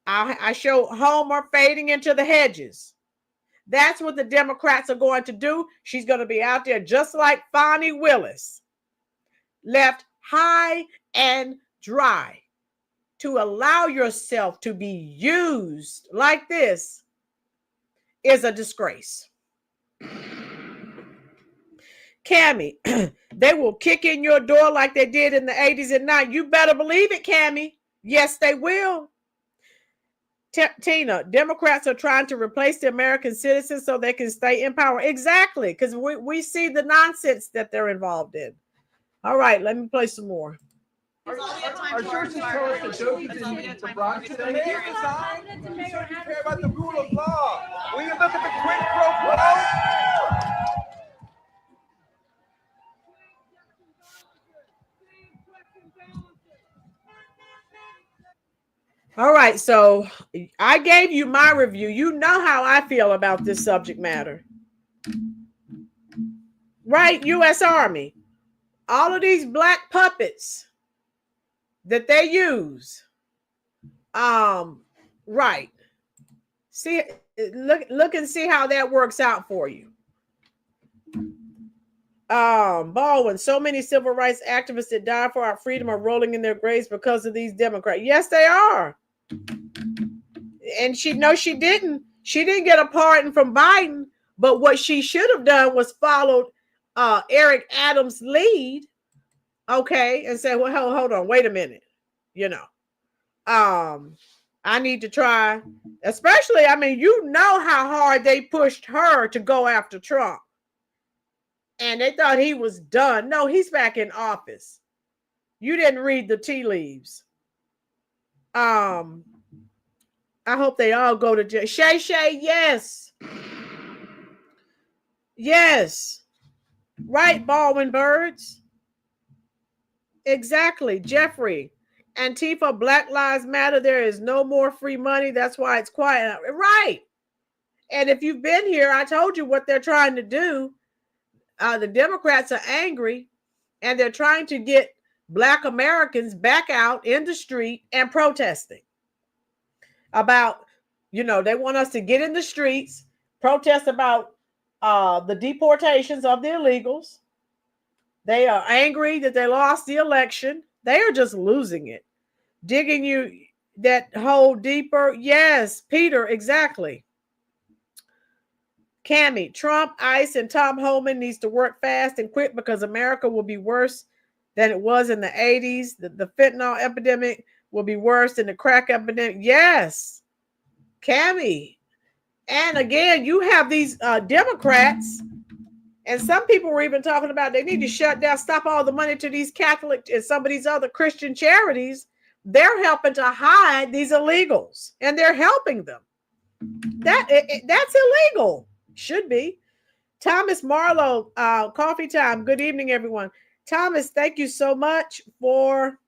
I show Homer fading into the hedges. That's what the Democrats are going to do. She's going to be out there just like Fonnie Willis, left high and dry. To allow yourself to be used like this is a disgrace. Cammie, they will kick in your door like they did in the 80s and 90s. You better believe it, Cammie. Yes, they will. Tina, Democrats are trying to replace the American citizens so they can stay in power. Exactly, because we see the nonsense that they're involved in. All right, let me play some more. Our sources tell us that DOGE didn't bribe today. You care about the rule of law. When you look at the quid pro quo. All right, so I gave you my review. You know how I feel about this subject matter. Right, U.S. Army. All of these black puppets that they use. Right. See, look and see how that works out for you. Baldwin, so many civil rights activists that died for our freedom are rolling in their graves because of these Democrats. Yes, they are. And she didn't. She didn't get a pardon from Biden, but what she should have done was followed Eric Adams' lead, okay, and say, well, hold on, wait a minute, you know, I need to try, especially, I mean, you know how hard they pushed her to go after Trump. And they thought he was done. No, he's back in office. You didn't read the tea leaves. I hope they all go to jail. Shay, yes. Yes. Right, Baldwin Birds. Exactly. Jeffrey. Antifa, Black Lives Matter. There is no more free money. That's why it's quiet. Right. And if you've been here, I told you what they're trying to do. The Democrats are angry, and they're trying to get Black Americans back out in the street and protesting about, you know, they want us to get in the streets, protest about the deportations of the illegals. They are angry that they lost the election. They are just losing it. Digging you that hole deeper. Yes, Peter, exactly. Cammie, Trump, ICE, and Tom Homan needs to work fast and quick because America will be worse than it was in the 80s. The fentanyl epidemic will be worse than the crack epidemic. Yes, Cammie. And again, you have these Democrats, and some people were even talking about they need to shut down, stop all the money to these Catholic and some of these other Christian charities. They're helping to hide these illegals, and they're helping them. That's illegal. Should be. Thomas Marlowe, coffee time. Good evening, everyone. Thomas, thank you so much for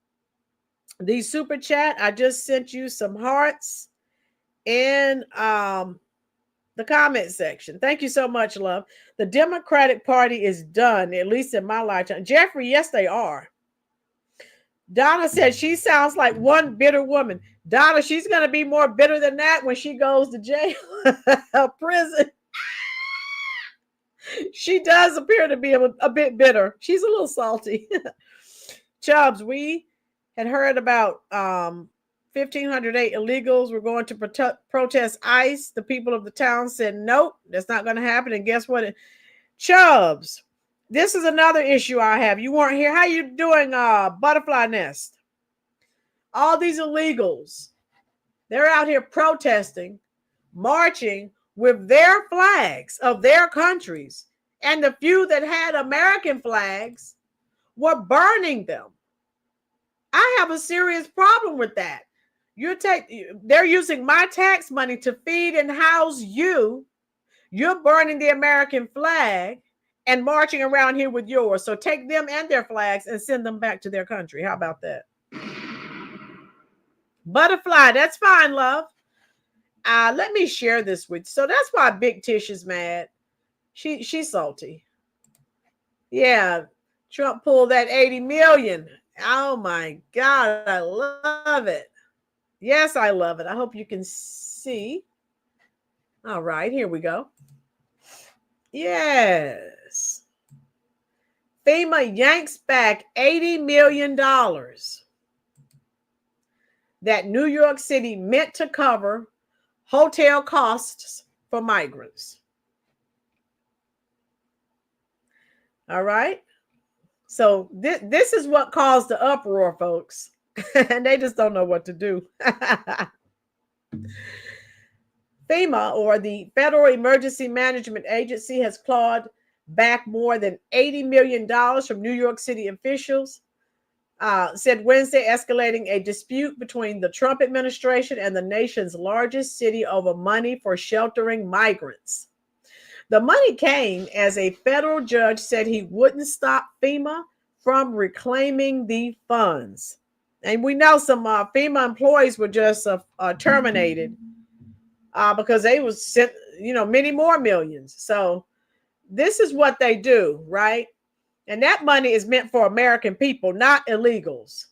the super chat. I just sent you some hearts in the comment section. Thank you so much, love. The Democratic Party is done, at least in my lifetime. Jeffrey, yes, they are. Donna said she sounds like one bitter woman. Donna, she's going to be more bitter than that when she goes to jail, prison. She does appear to be a bit bitter. She's a little salty. Chubbs, we had heard about 1,508 illegals were going to protest ICE. The people of the town said, nope, that's not going to happen. And guess what? Chubbs, this is another issue I have. You weren't here. How you doing, Butterfly Nest? All these illegals, they're out here protesting, marching with their flags of their countries, and the few that had American flags were burning them. I have a serious problem with that. They're using my tax money to feed and house you. You're burning the American flag and marching around here with yours. So take them and their flags and send them back to their country. How about that? Butterfly, that's fine, love. Let me share this with you. So that's why Big Tish is mad. She's salty. Yeah, Trump pulled that 80 million. Oh my God, I love it. Yes, I love it. I hope you can see. All right, here we go. Yes. FEMA yanks back $80 million that New York City meant to cover hotel costs for migrants. All right. So this is what caused the uproar, folks. And they just don't know what to do. FEMA, or the Federal Emergency Management Agency, has clawed back more than $80 million from New York City officials, said Wednesday, escalating a dispute between the Trump administration and the nation's largest city over money for sheltering migrants. The money came as a federal judge said he wouldn't stop FEMA from reclaiming the funds. And we know some FEMA employees were just terminated because they was sent, many more millions. So this is what they do, right? And that money is meant for American people, not illegals.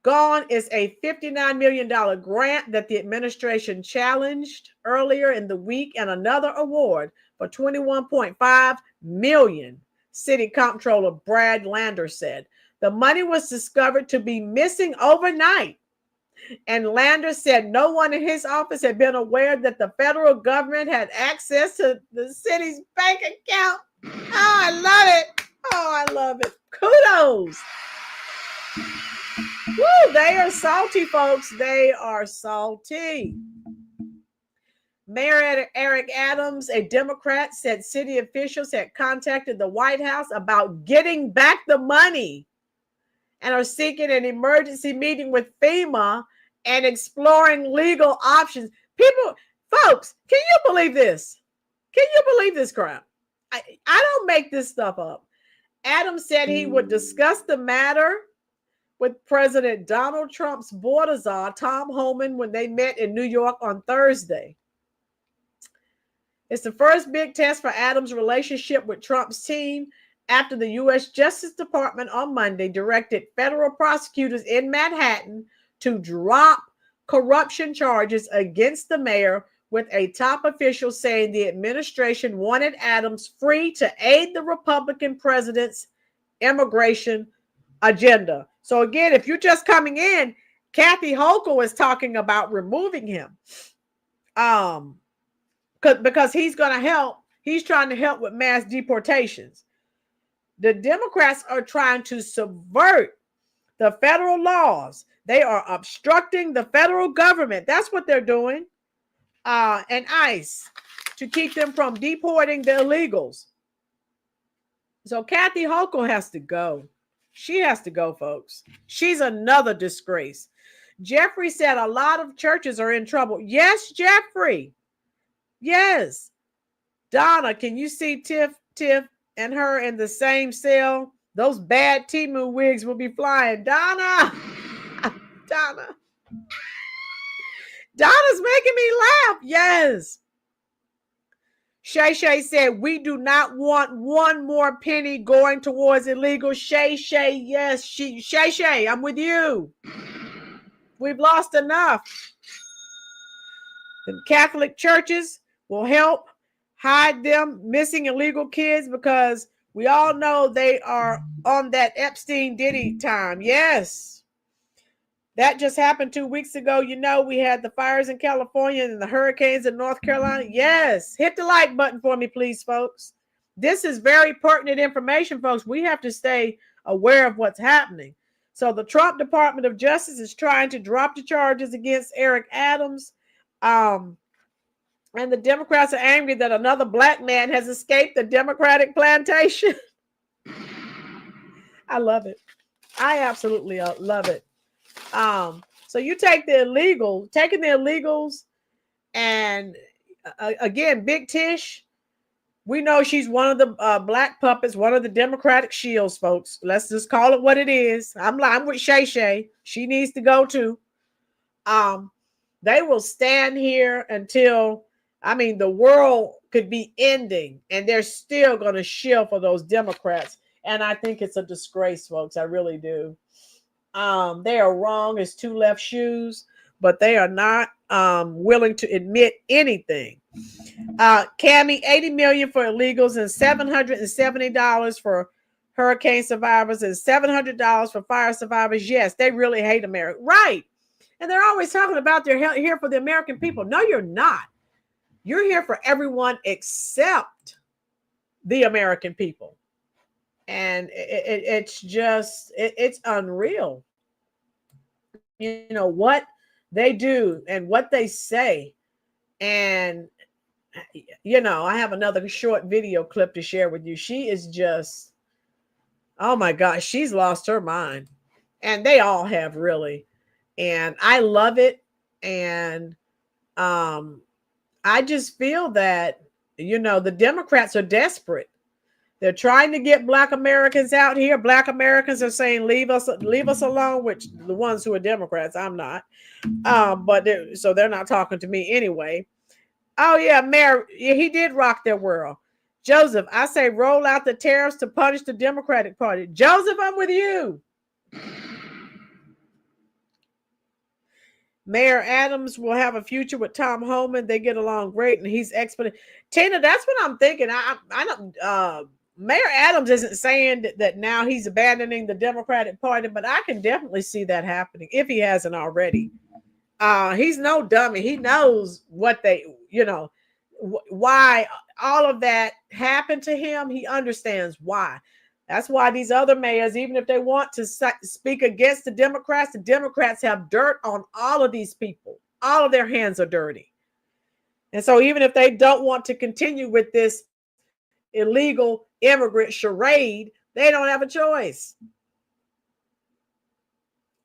Gone is a $59 million grant that the administration challenged earlier in the week, and another award for $21.5 million, City Comptroller Brad Lander said. The money was discovered to be missing overnight, and Lander said no one in his office had been aware that the federal government had access to the city's bank account. Oh, I love it. Oh, I love it. Kudos. Woo, they are salty, folks. They are salty. Mayor Eric Adams, a Democrat, said city officials had contacted the White House about getting back the money and are seeking an emergency meeting with FEMA and exploring legal options. People, folks, can you believe this? Can you believe this crap? I don't make this stuff up. Adams said he would discuss the matter with President Donald Trump's border czar, Tom Homan, when they met in New York on Thursday. It's the first big test for Adams' relationship with Trump's team after the U.S. Justice Department on Monday directed federal prosecutors in Manhattan to drop corruption charges against the mayor, with a top official saying the administration wanted Adams free to aid the Republican president's immigration agenda. So again, if you're just coming in, Kathy Hochul is talking about removing him. Because he's going to help. He's trying to help with mass deportations. The Democrats are trying to subvert the federal laws. They are obstructing the federal government. That's what they're doing. And ICE to keep them from deporting the illegals. So Kathy Hochul has to go. She has to go, folks. She's another disgrace. Jeffrey said a lot of churches are in trouble. Yes, Jeffrey. Yes. Donna, can you see Tiff and her in the same cell? Those bad Timu wigs will be flying. Donna. Donna's making me laugh. Yes. Shay Shay said, we do not want one more penny going towards illegal. Shay Shay, yes. Shay Shay, I'm with you. We've lost enough. The Catholic churches will help hide them missing illegal kids because we all know they are on that Epstein Diddy time. Yes. That just happened 2 weeks ago. You know, we had the fires in California and the hurricanes in North Carolina. Yes. Hit the like button for me, please, folks. This is very pertinent information, folks. We have to stay aware of what's happening. So the Trump Department of Justice is trying to drop the charges against Eric Adams. And the Democrats are angry that another black man has escaped the Democratic plantation. I love it. I absolutely love it. So you take taking the illegals, and again, Big Tish, we know she's one of the black puppets, one of the Democratic shields, folks. Let's just call it what it is. I'm with Shay Shay. She needs to go too. They will stand here until, the world could be ending, and they're still going to shield for those Democrats. And I think it's a disgrace, folks. I really do. They are wrong as two left shoes, but they are not willing to admit anything. Cammie, $80 million for illegals and $770 for hurricane survivors and $700 for fire survivors. Yes, they really hate America. Right. And they're always talking about they're here for the American people. No, you're not. You're here for everyone except the American people. And it's just, it's unreal. You know, what they do and what they say. And, I have another short video clip to share with you. She is just, oh my gosh, she's lost her mind. And they all have, really. And I love it. And I just feel that, the Democrats are desperate. They're trying to get Black Americans out here. Black Americans are saying, leave us alone, which the ones who are Democrats, I'm not. So they're not talking to me anyway. Oh, yeah, Mayor, he did rock their world. Joseph, I say roll out the tariffs to punish the Democratic Party. Joseph, I'm with you. Mayor Adams will have a future with Tom Homan. They get along great, and he's expert. Tina, that's what I'm thinking. I don't. Mayor Adams isn't saying that now he's abandoning the Democratic Party, but I can definitely see that happening if he hasn't already. He's no dummy. He knows what why all of that happened to him. He understands why. That's why these other mayors, even if they want to speak against the Democrats have dirt on all of these people. All of their hands are dirty. And so even if they don't want to continue with this illegal immigrant charade, they don't have a choice.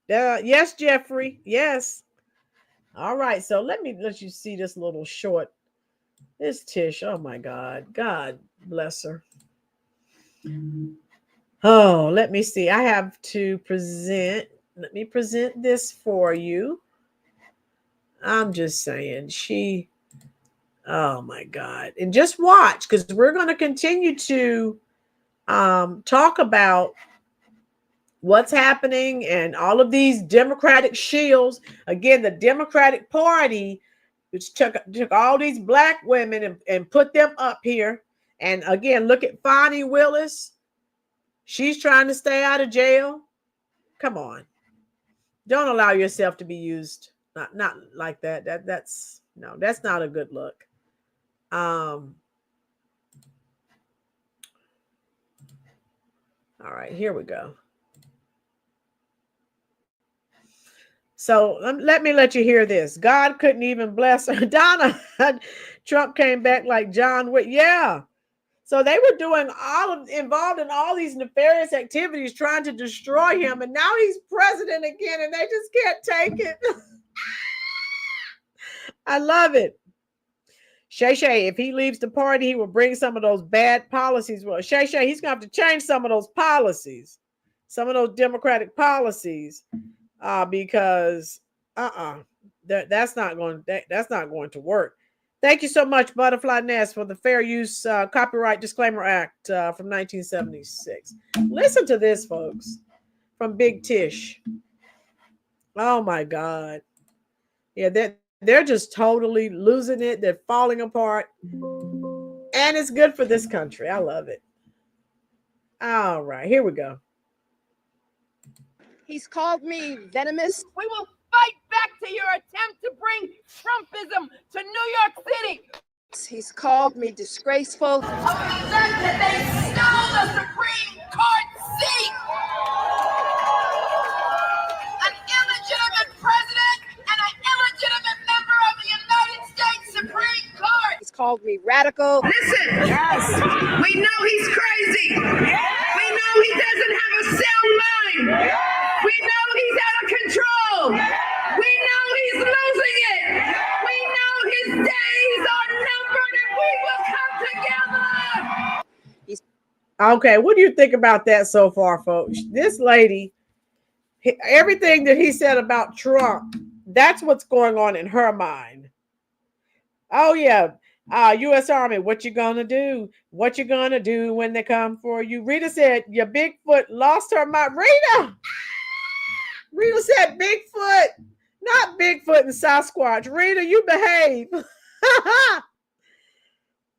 Yes, Jeffrey. Yes. All right. So let you see this little short. This Tish. Oh my God. God bless her. Oh, let me see. I have to present. Let me present this for you. I'm just saying oh my God. And just watch, because we're going to continue to talk about what's happening and all of these Democratic shields. Again, the Democratic Party, which took all these black women and put them up here. And again, look at Fonnie Willis. She's trying to stay out of jail. Come on. Don't allow yourself to be used. Not like that. That's not a good look. All right, here we go. So let me let you hear this. God couldn't even bless her. Donna, Trump came back like John Wick. Yeah. So they were doing involved in all these nefarious activities, trying to destroy him. And now he's president again, and they just can't take it. I love it. Shay Shay, if he leaves the party, he will bring some of those bad policies. Well, Shay Shay, he's going to have to change some of those policies, some of those Democratic policies, because that's not going to work. Thank you so much, Butterfly Nest, for the Fair Use Copyright Disclaimer Act from 1976. Listen to this, folks, from Big Tish. Oh my God. Yeah, they're just totally losing it. They're falling apart. And it's good for this country. I love it. All right, here we go. He's called me venomous. We will fight back to your attempt to bring Trumpism to New York City. He's called me disgraceful. Of the fact that they stole the Supreme Court seat. An illegitimate president and an illegitimate member of the United States Supreme Court. He's called me radical. Listen, yes. We know he's crazy. Yes. We know he doesn't have a sound mind. Yes. We know he's out of control. Yes. We know he's losing it. Yes. We know his days are numbered and we will come together. Okay, what do you think about that so far, folks? This lady, everything that he said about Trump, that's what's going on in her mind. Oh, yeah. U.S. Army, what you gonna do? What you gonna do when they come for you? Rita said, your Bigfoot lost her mind. Rita said Bigfoot, not Bigfoot and Sasquatch. Rita, you behave.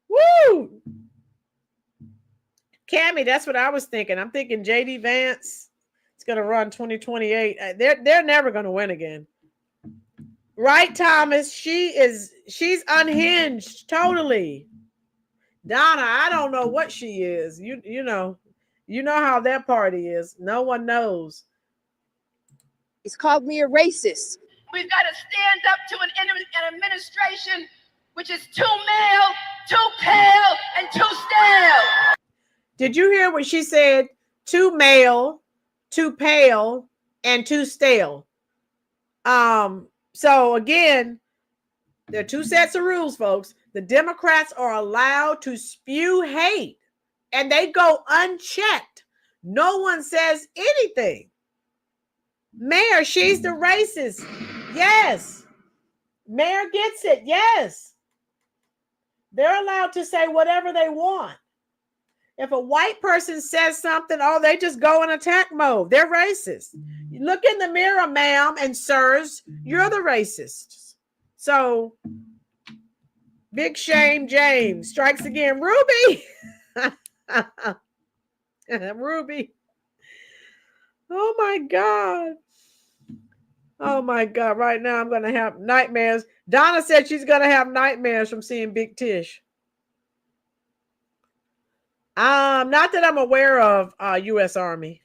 Woo! Cammie, that's what I was thinking. I'm thinking J.D. Vance is going to run 2028. They're never going to win again. Right, Thomas? She's unhinged totally. Donna, I don't know what she is. You know how that party is. No one knows. He's called me a racist. We've got to stand up to an administration which is too male, too pale, and too stale. Did you hear what she said? Too male, too pale, and too stale. So again, there are two sets of rules, folks. The Democrats are allowed to spew hate, and they go unchecked. No one says anything. Mayor, she's the racist. Yes. Mayor gets it. Yes. They're allowed to say whatever they want. If a white person says something, they just go in attack mode. They're racist. Look in the mirror, ma'am and sirs. You're the racists. So, big shame, James strikes again. Ruby. Ruby. Oh, my God. Oh my God. Right now I'm going to have nightmares. Donna said she's going to have nightmares from seeing Big Tish. Not that I'm aware of, U.S. Army.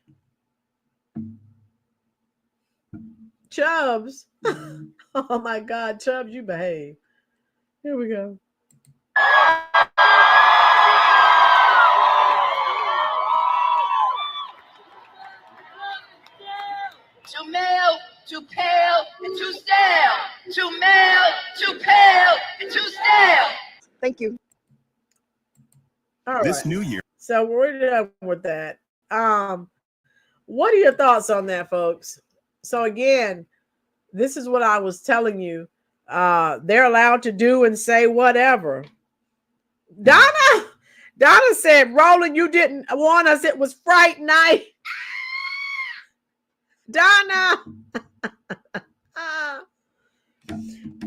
Chubbs. Oh my God, Chubbs, you behave. Here we go. Too male, too pale, and too stale. Too male, too pale, and too stale. Thank you. All right. This new year. So we're done with that. What are your thoughts on that, folks? So again, this is what I was telling you. They're allowed to do and say whatever. Donna said, Rolynn, you didn't warn us. It was Fright Night. Donna.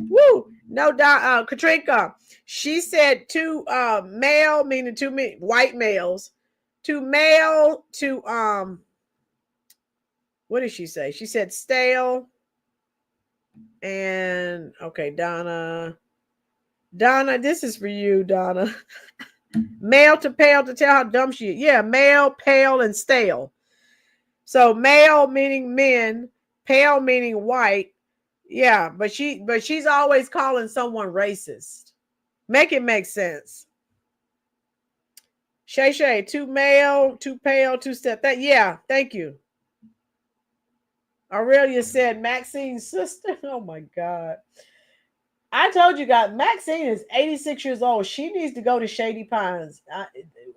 Woo. No, Katrina. She said two male, meaning two white males, to male to what did she say? She said stale. And okay, Donna, this is for you, Donna. Male to pale to tell how dumb she is. Yeah, male, pale, and stale. So male meaning men, pale meaning white. Yeah, but she's always calling someone racist. Make it make sense. Shay, too male, too pale, too step. That yeah, thank you. Aurelia said Maxine's sister. Oh my God. I told you guys, Maxine is 86 years old. She needs to go to Shady Pines.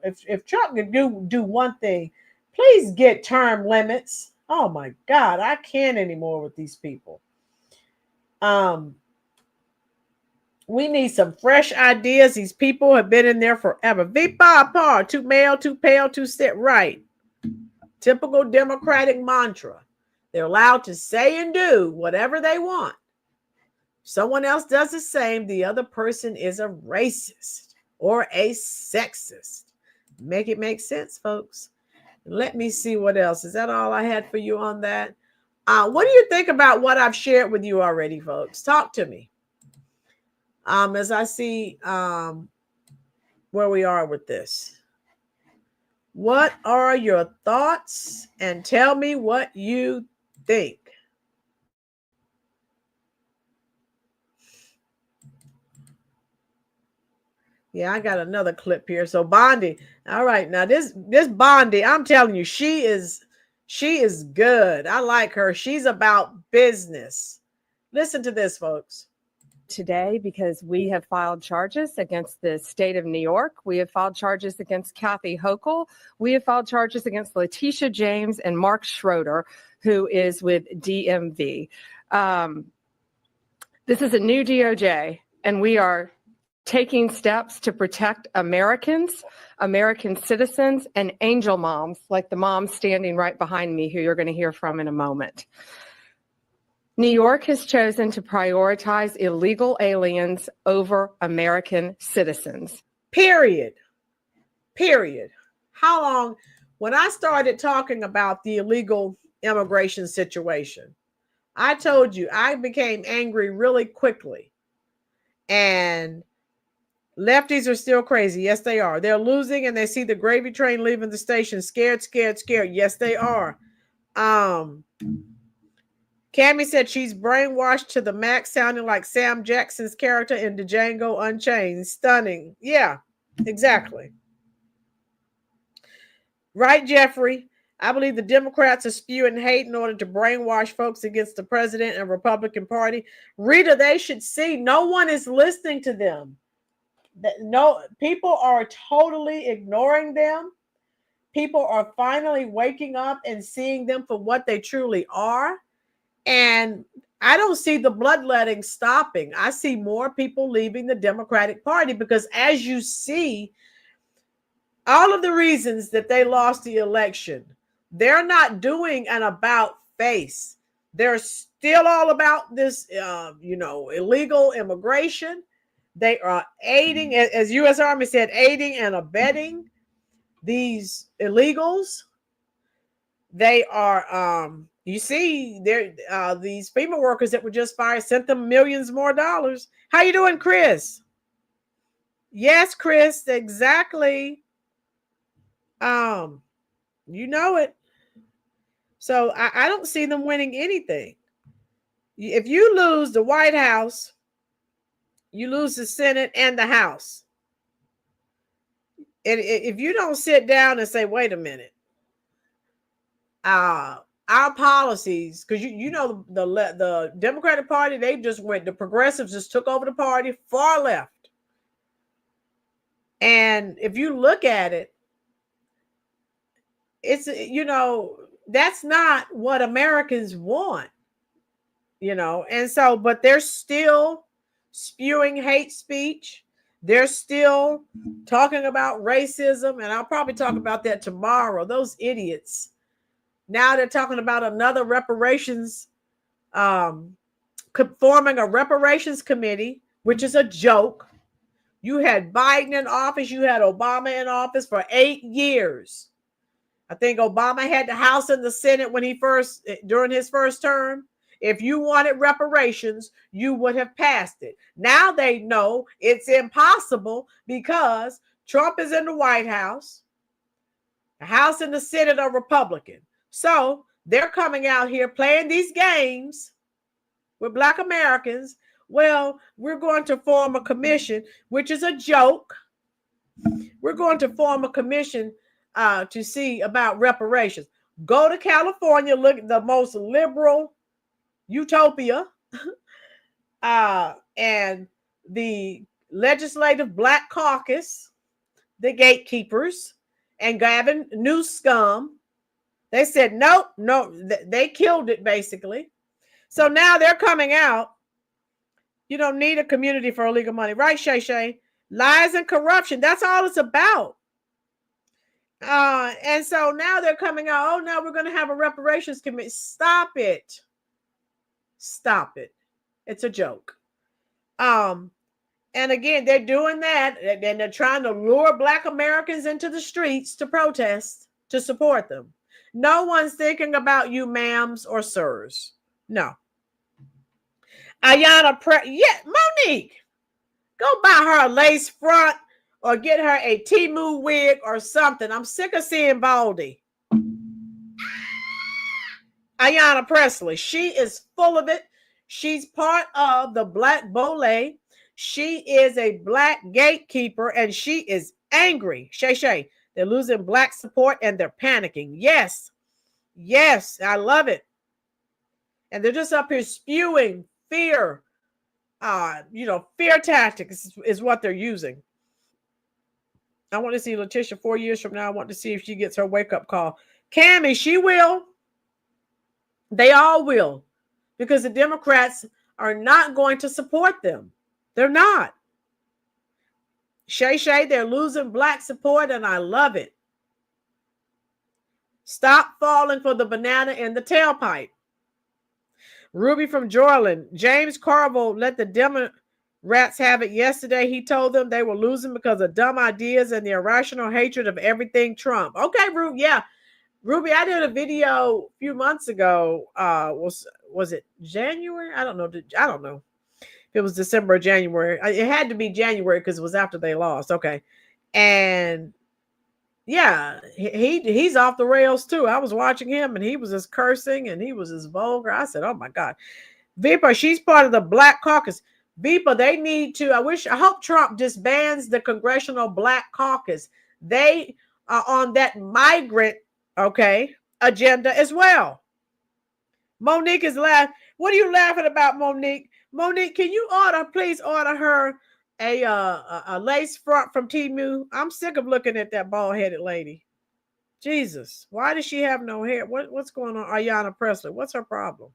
If Trump could do one thing, please get term limits. Oh my God, I can't anymore with these people. We need some fresh ideas. These people have been in there forever. Par, too male, too pale, too sit right. Typical Democratic mantra. They're allowed to say and do whatever they want. Someone else does the same. The other person is a racist or a sexist. Make it make sense, folks. Let me see what else. Is that all I had for you on that? What do you think about what I've shared with you already, folks? Talk to me. As I see where we are with this. What are your thoughts? And tell me what you think. Yeah, I got another clip here. So Bondi. All right. Now this Bondi, I'm telling you, she is good. I like her. She's about business. Listen to this, folks. Today, because we have filed charges against the state of New York. We have filed charges against Kathy Hochul. We have filed charges against Letitia James and Mark Schroeder, who is with DMV. This is a new DOJ, and we are taking steps to protect Americans, American citizens, and angel moms, like the mom standing right behind me, who you're going to hear from in a moment. New York has chosen to prioritize illegal aliens over American citizens. Period. How long? When I started talking about the illegal immigration situation, I told you I became angry really quickly. And lefties are still crazy. Yes, they are. They're losing and they see the gravy train leaving the station. Scared. Yes, they are. Cammie said she's brainwashed to the max, sounding like Sam Jackson's character in Django Unchained. Stunning. Yeah, exactly. Right, Jeffrey? I believe the Democrats are spewing hate in order to brainwash folks against the president and Republican Party. Rita, they should see no one is listening to them. No, people are totally ignoring them. People are finally waking up and seeing them for what they truly are. And I don't see the bloodletting stopping. I see more people leaving the Democratic Party because, as you see, all of the reasons that they lost the election, they're not doing an about face. They're still all about this, illegal immigration. They are aiding, as U.S. Army said, aiding and abetting these illegals. They are You see, there these FEMA workers that were just fired sent them millions more dollars. How you doing, Chris? Yes, Chris, exactly. You know it. So I don't see them winning anything. If you lose the White House, you lose the Senate and the House. And if you don't sit down and say, wait a minute, our policies, because you know the Democratic Party, they just went, the progressives just took over the party, far left. And if you look at it, it's, you know, that's not what Americans want, you know. And so, but they're still spewing hate speech. They're still talking about racism. And I'll probably talk about that tomorrow. Those idiots. Now they're talking about another reparations, forming a reparations committee, which is a joke. You had Biden in office. You had Obama in office for 8 years. I think Obama had the House and the Senate when during his first term. If you wanted reparations, you would have passed it. Now they know it's impossible because Trump is in the White House. The House and the Senate are Republican. So they're coming out here playing these games with Black Americans. Well, we're going to form a commission, which is a joke. We're going to form a commission to see about reparations. Go to California, look at the most liberal utopia, and the legislative Black caucus, the gatekeepers, and Gavin Newsom. They said, no, they killed it basically. So now they're coming out. You don't need a community for illegal money. Right, Shay Shay? Lies and corruption. That's all it's about. And so now they're coming out. Oh, now we're going to have a reparations committee. Stop it. Stop it. It's a joke. And again, they're doing that. And they're trying to lure Black Americans into the streets to protest, to support them. No one's thinking about you, ma'ams or sirs. No. Monique, go buy her a lace front or get her a Temu wig or something. I'm sick of seeing Baldy. Ayanna Presley, she is full of it. She's part of the Black Bole. She is a Black gatekeeper and she is angry. Shay, they're losing Black support and they're panicking. Yes, I love it. And they're just up here spewing fear. Fear tactics is what they're using. I want to see Letitia 4 years from now. I want to see if she gets her wake-up call. Cammie, she will. They all will. Because the Democrats are not going to support them. They're not. Shay, they're losing Black support, and I love it. Stop falling for the banana in the tailpipe. Ruby from Jorland. James Carville let the Democrats have it yesterday. He told them they were losing because of dumb ideas and the irrational hatred of everything Trump. Okay, Ruby. Yeah. Ruby, I did a video a few months ago. Was it January? I don't know. If it was December or January. It had to be January because it was after they lost. Okay. And yeah, he's off the rails too. I was watching him and he was just cursing and he was just vulgar. I said, oh my God. Vipa, she's part of the Black Caucus. Vipa, they need to, I hope Trump disbands the Congressional Black Caucus. They are on that migrant, agenda as well. Monique is laughing. What are you laughing about, Monique? Monique, can you please order her a lace front from Temu? I'm sick of looking at that bald-headed lady. Jesus, why does she have no hair? What's going on? Ayanna Presley, what's her problem?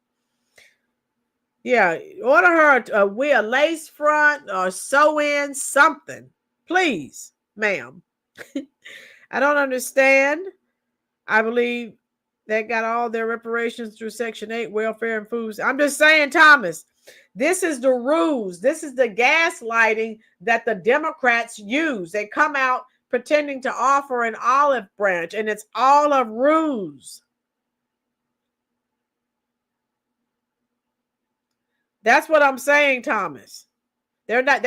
Yeah, order her a lace front or sew-in something, please, ma'am. I don't understand. I believe they got all their reparations through Section 8, welfare and foods. I'm just saying, Thomas, this is the ruse. This is the gaslighting that the Democrats use. They come out pretending to offer an olive branch, and it's all a ruse. That's what I'm saying, Thomas. They're not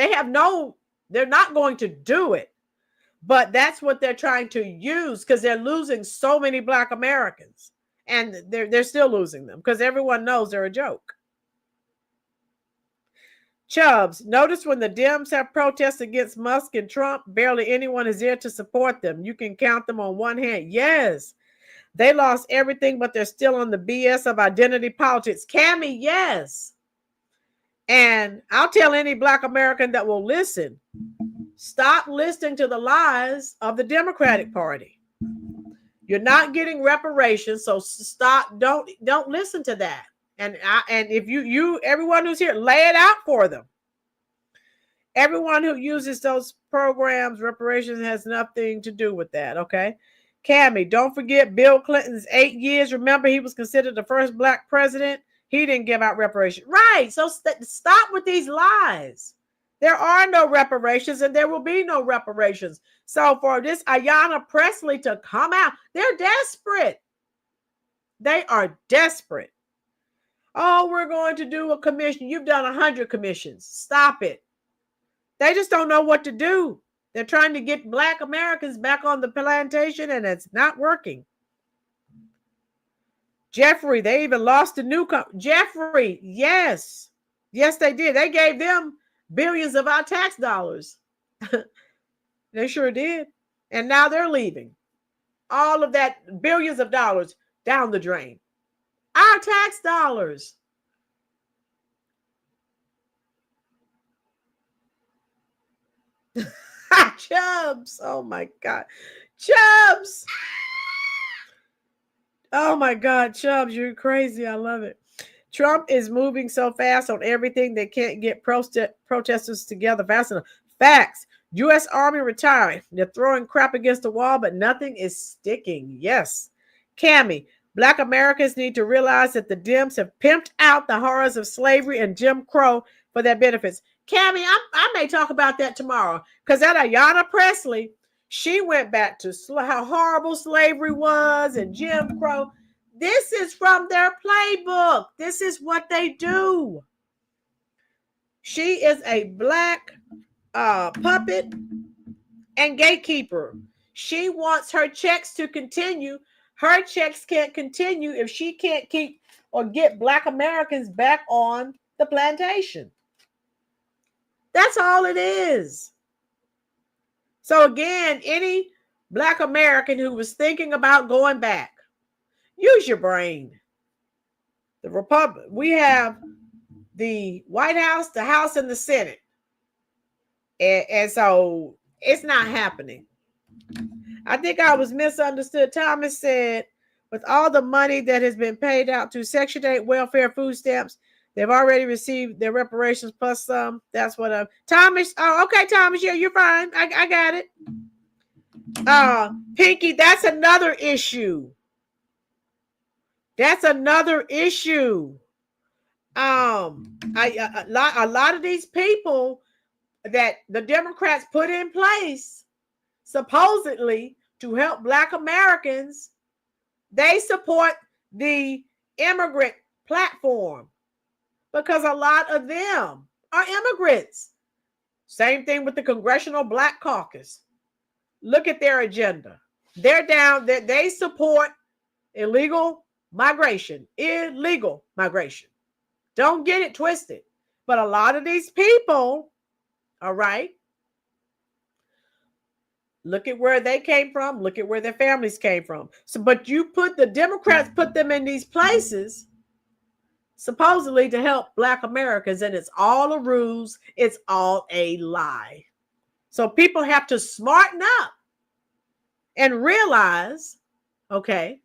going to do it. But that's what they're trying to use because they're losing so many Black Americans. And they're still losing them because everyone knows they're a joke. Chubbs, notice when the Dems have protests against Musk and Trump, barely anyone is there to support them. You can count them on one hand. Yes, they lost everything, but they're still on the BS of identity politics. Cammie, yes. And I'll tell any Black American that will listen, stop listening to the lies of the Democratic Party. You're not getting reparations, so stop. Don't listen to that. And if you everyone who's here, lay it out for them. Everyone who uses those programs, reparations has nothing to do with that. Okay, Cammie, don't forget Bill Clinton's 8 years. Remember, he was considered the first Black president. He didn't give out reparations, right? So stop with these lies. There are no reparations, and there will be no reparations. So for this Ayanna Pressley to come out, they're desperate. They are desperate. Oh, we're going to do a commission. You've done 100 commissions. Stop it. They just don't know what to do. They're trying to get Black Americans back on the plantation, and it's not working. Jeffrey, they even lost a new Jeffrey, yes. Yes, they did. They gave them billions of our tax dollars. They sure did. And now they're leaving. All of that billions of dollars down the drain. Our tax dollars. Chubbs. Oh my God. Chubbs. Oh my God, Chubbs, you're crazy. I love it. Trump is moving so fast on everything they can't get protesters together fast enough. Facts. U.S. Army retiring. They're throwing crap against the wall, but nothing is sticking. Yes. Cammie, Black Americans need to realize that the Dems have pimped out the horrors of slavery and Jim Crow for their benefits. Cammie, I may talk about that tomorrow because that Ayanna Pressley, she went back to how horrible slavery was and Jim Crow. This is from their playbook. This is what they do. She is a Black puppet and gatekeeper. She wants her checks to continue. Her checks can't continue if she can't keep or get Black Americans back on the plantation. That's all it is. So again, any Black American who was thinking about going back, use your brain. The Republic, we have the White House, the House, and the Senate. And so it's not happening. I think I was misunderstood. Thomas said, with all the money that has been paid out to Section 8 welfare food stamps, they've already received their reparations plus some. That's what Thomas. Oh, okay, Thomas. Yeah, you're fine. I got it. Pinky, that's another issue. That's another issue. A lot of these people that the Democrats put in place, supposedly to help Black Americans, they support the immigrant platform because a lot of them are immigrants. Same thing with the Congressional Black Caucus. Look at their agenda. They're down, they support illegal migration. Don't get it twisted. But a lot of these people, all right, look at where they came from. Look at where their families came from. So, but you put the Democrats, put them in these places supposedly to help Black Americans, and it's all a ruse. It's all a lie. So people have to smarten up and realize, okay,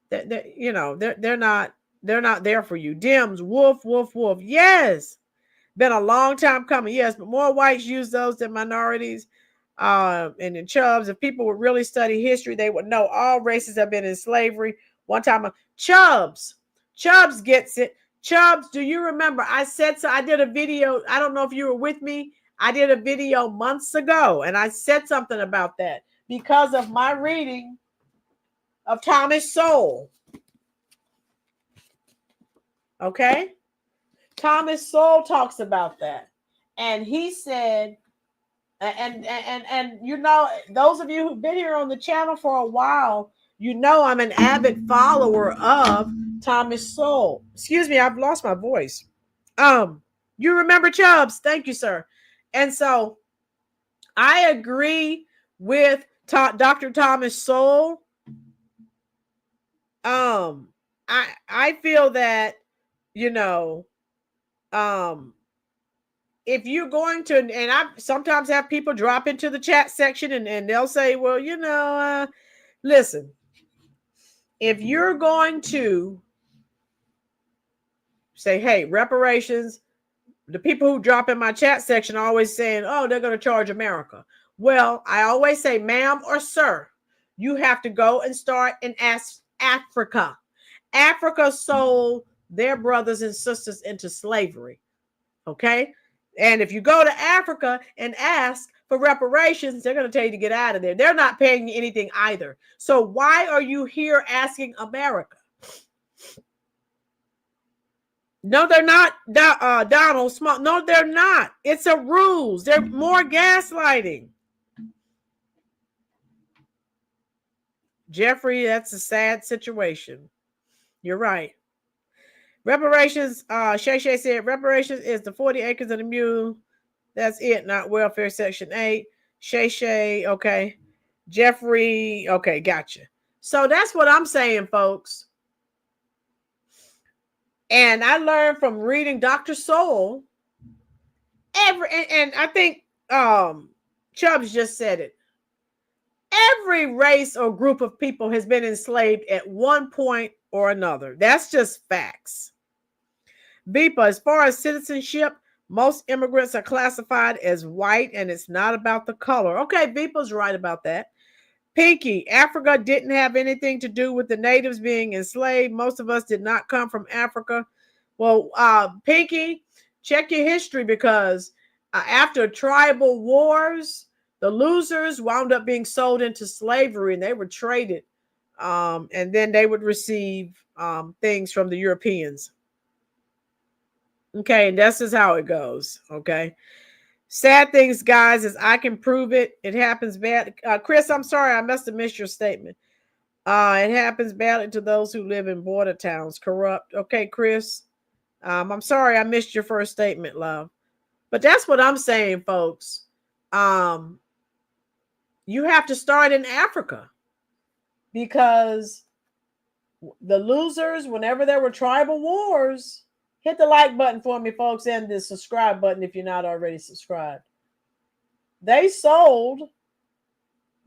that they're not there for you. Dems, wolf, wolf, wolf. Yes, been a long time coming. Yes, but more whites use those than minorities. And in Chubbs, if people would really study history, they would know all races have been in slavery. One time, Chubbs gets it. Chubbs, do you remember? I said so. I did a video. I don't know if you were with me. I did a video months ago, and I said something about that because of my reading of Thomas Sowell. Okay? Thomas Sowell talks about that. And he said, and you know, those of you who've been here on the channel for a while, you know I'm an avid follower of Thomas Sowell. Excuse me, I've lost my voice. You remember Chubbs? Thank you, sir. And so I agree with Dr. Thomas Sowell. I feel that, you know, if you're going to, and I sometimes have people drop into the chat section and they'll say, well, you know, listen, if you're going to say, hey, reparations, the people who drop in my chat section are always saying, oh, they're going to charge America. Well, I always say, ma'am or sir, you have to go and start in Africa. Africa sold their brothers and sisters into slavery. Okay. And if you go to Africa and ask for reparations, they're going to tell you to get out of there. They're not paying you anything either. So why are you here asking America? No, they're not, Donald Small. No, they're not. It's a ruse. They're more gaslighting. Jeffrey, that's a sad situation. You're right. Reparations, Shay Shay said, reparations is the 40 acres of the mule. That's it, not welfare section 8. Shay Shay, okay. Jeffrey, okay, gotcha. So that's what I'm saying, folks. And I learned from reading Dr. Sowell. And I think Chubbs just said it. Every race or group of people has been enslaved at one point or another. That's just facts. Beepa, as far as citizenship, most immigrants are classified as white, and it's not about the color. Okay, Beepa's right about that. Pinky, Africa didn't have anything to do with the natives being enslaved. Most of us did not come from Africa. Well, Pinky, check your history, because after tribal wars, the losers wound up being sold into slavery, and they were traded. And then they would receive things from the Europeans. Okay, and that's just how it goes. Okay. Sad things, guys, is I can prove it. It happens bad. Chris, I'm sorry, I must have missed your statement. It happens badly to those who live in border towns. Corrupt. Okay, Chris. I'm sorry I missed your first statement, love. But that's what I'm saying, folks. You have to start in Africa, because the losers, whenever there were tribal wars, hit the like button for me, folks, and the subscribe button if you're not already subscribed. The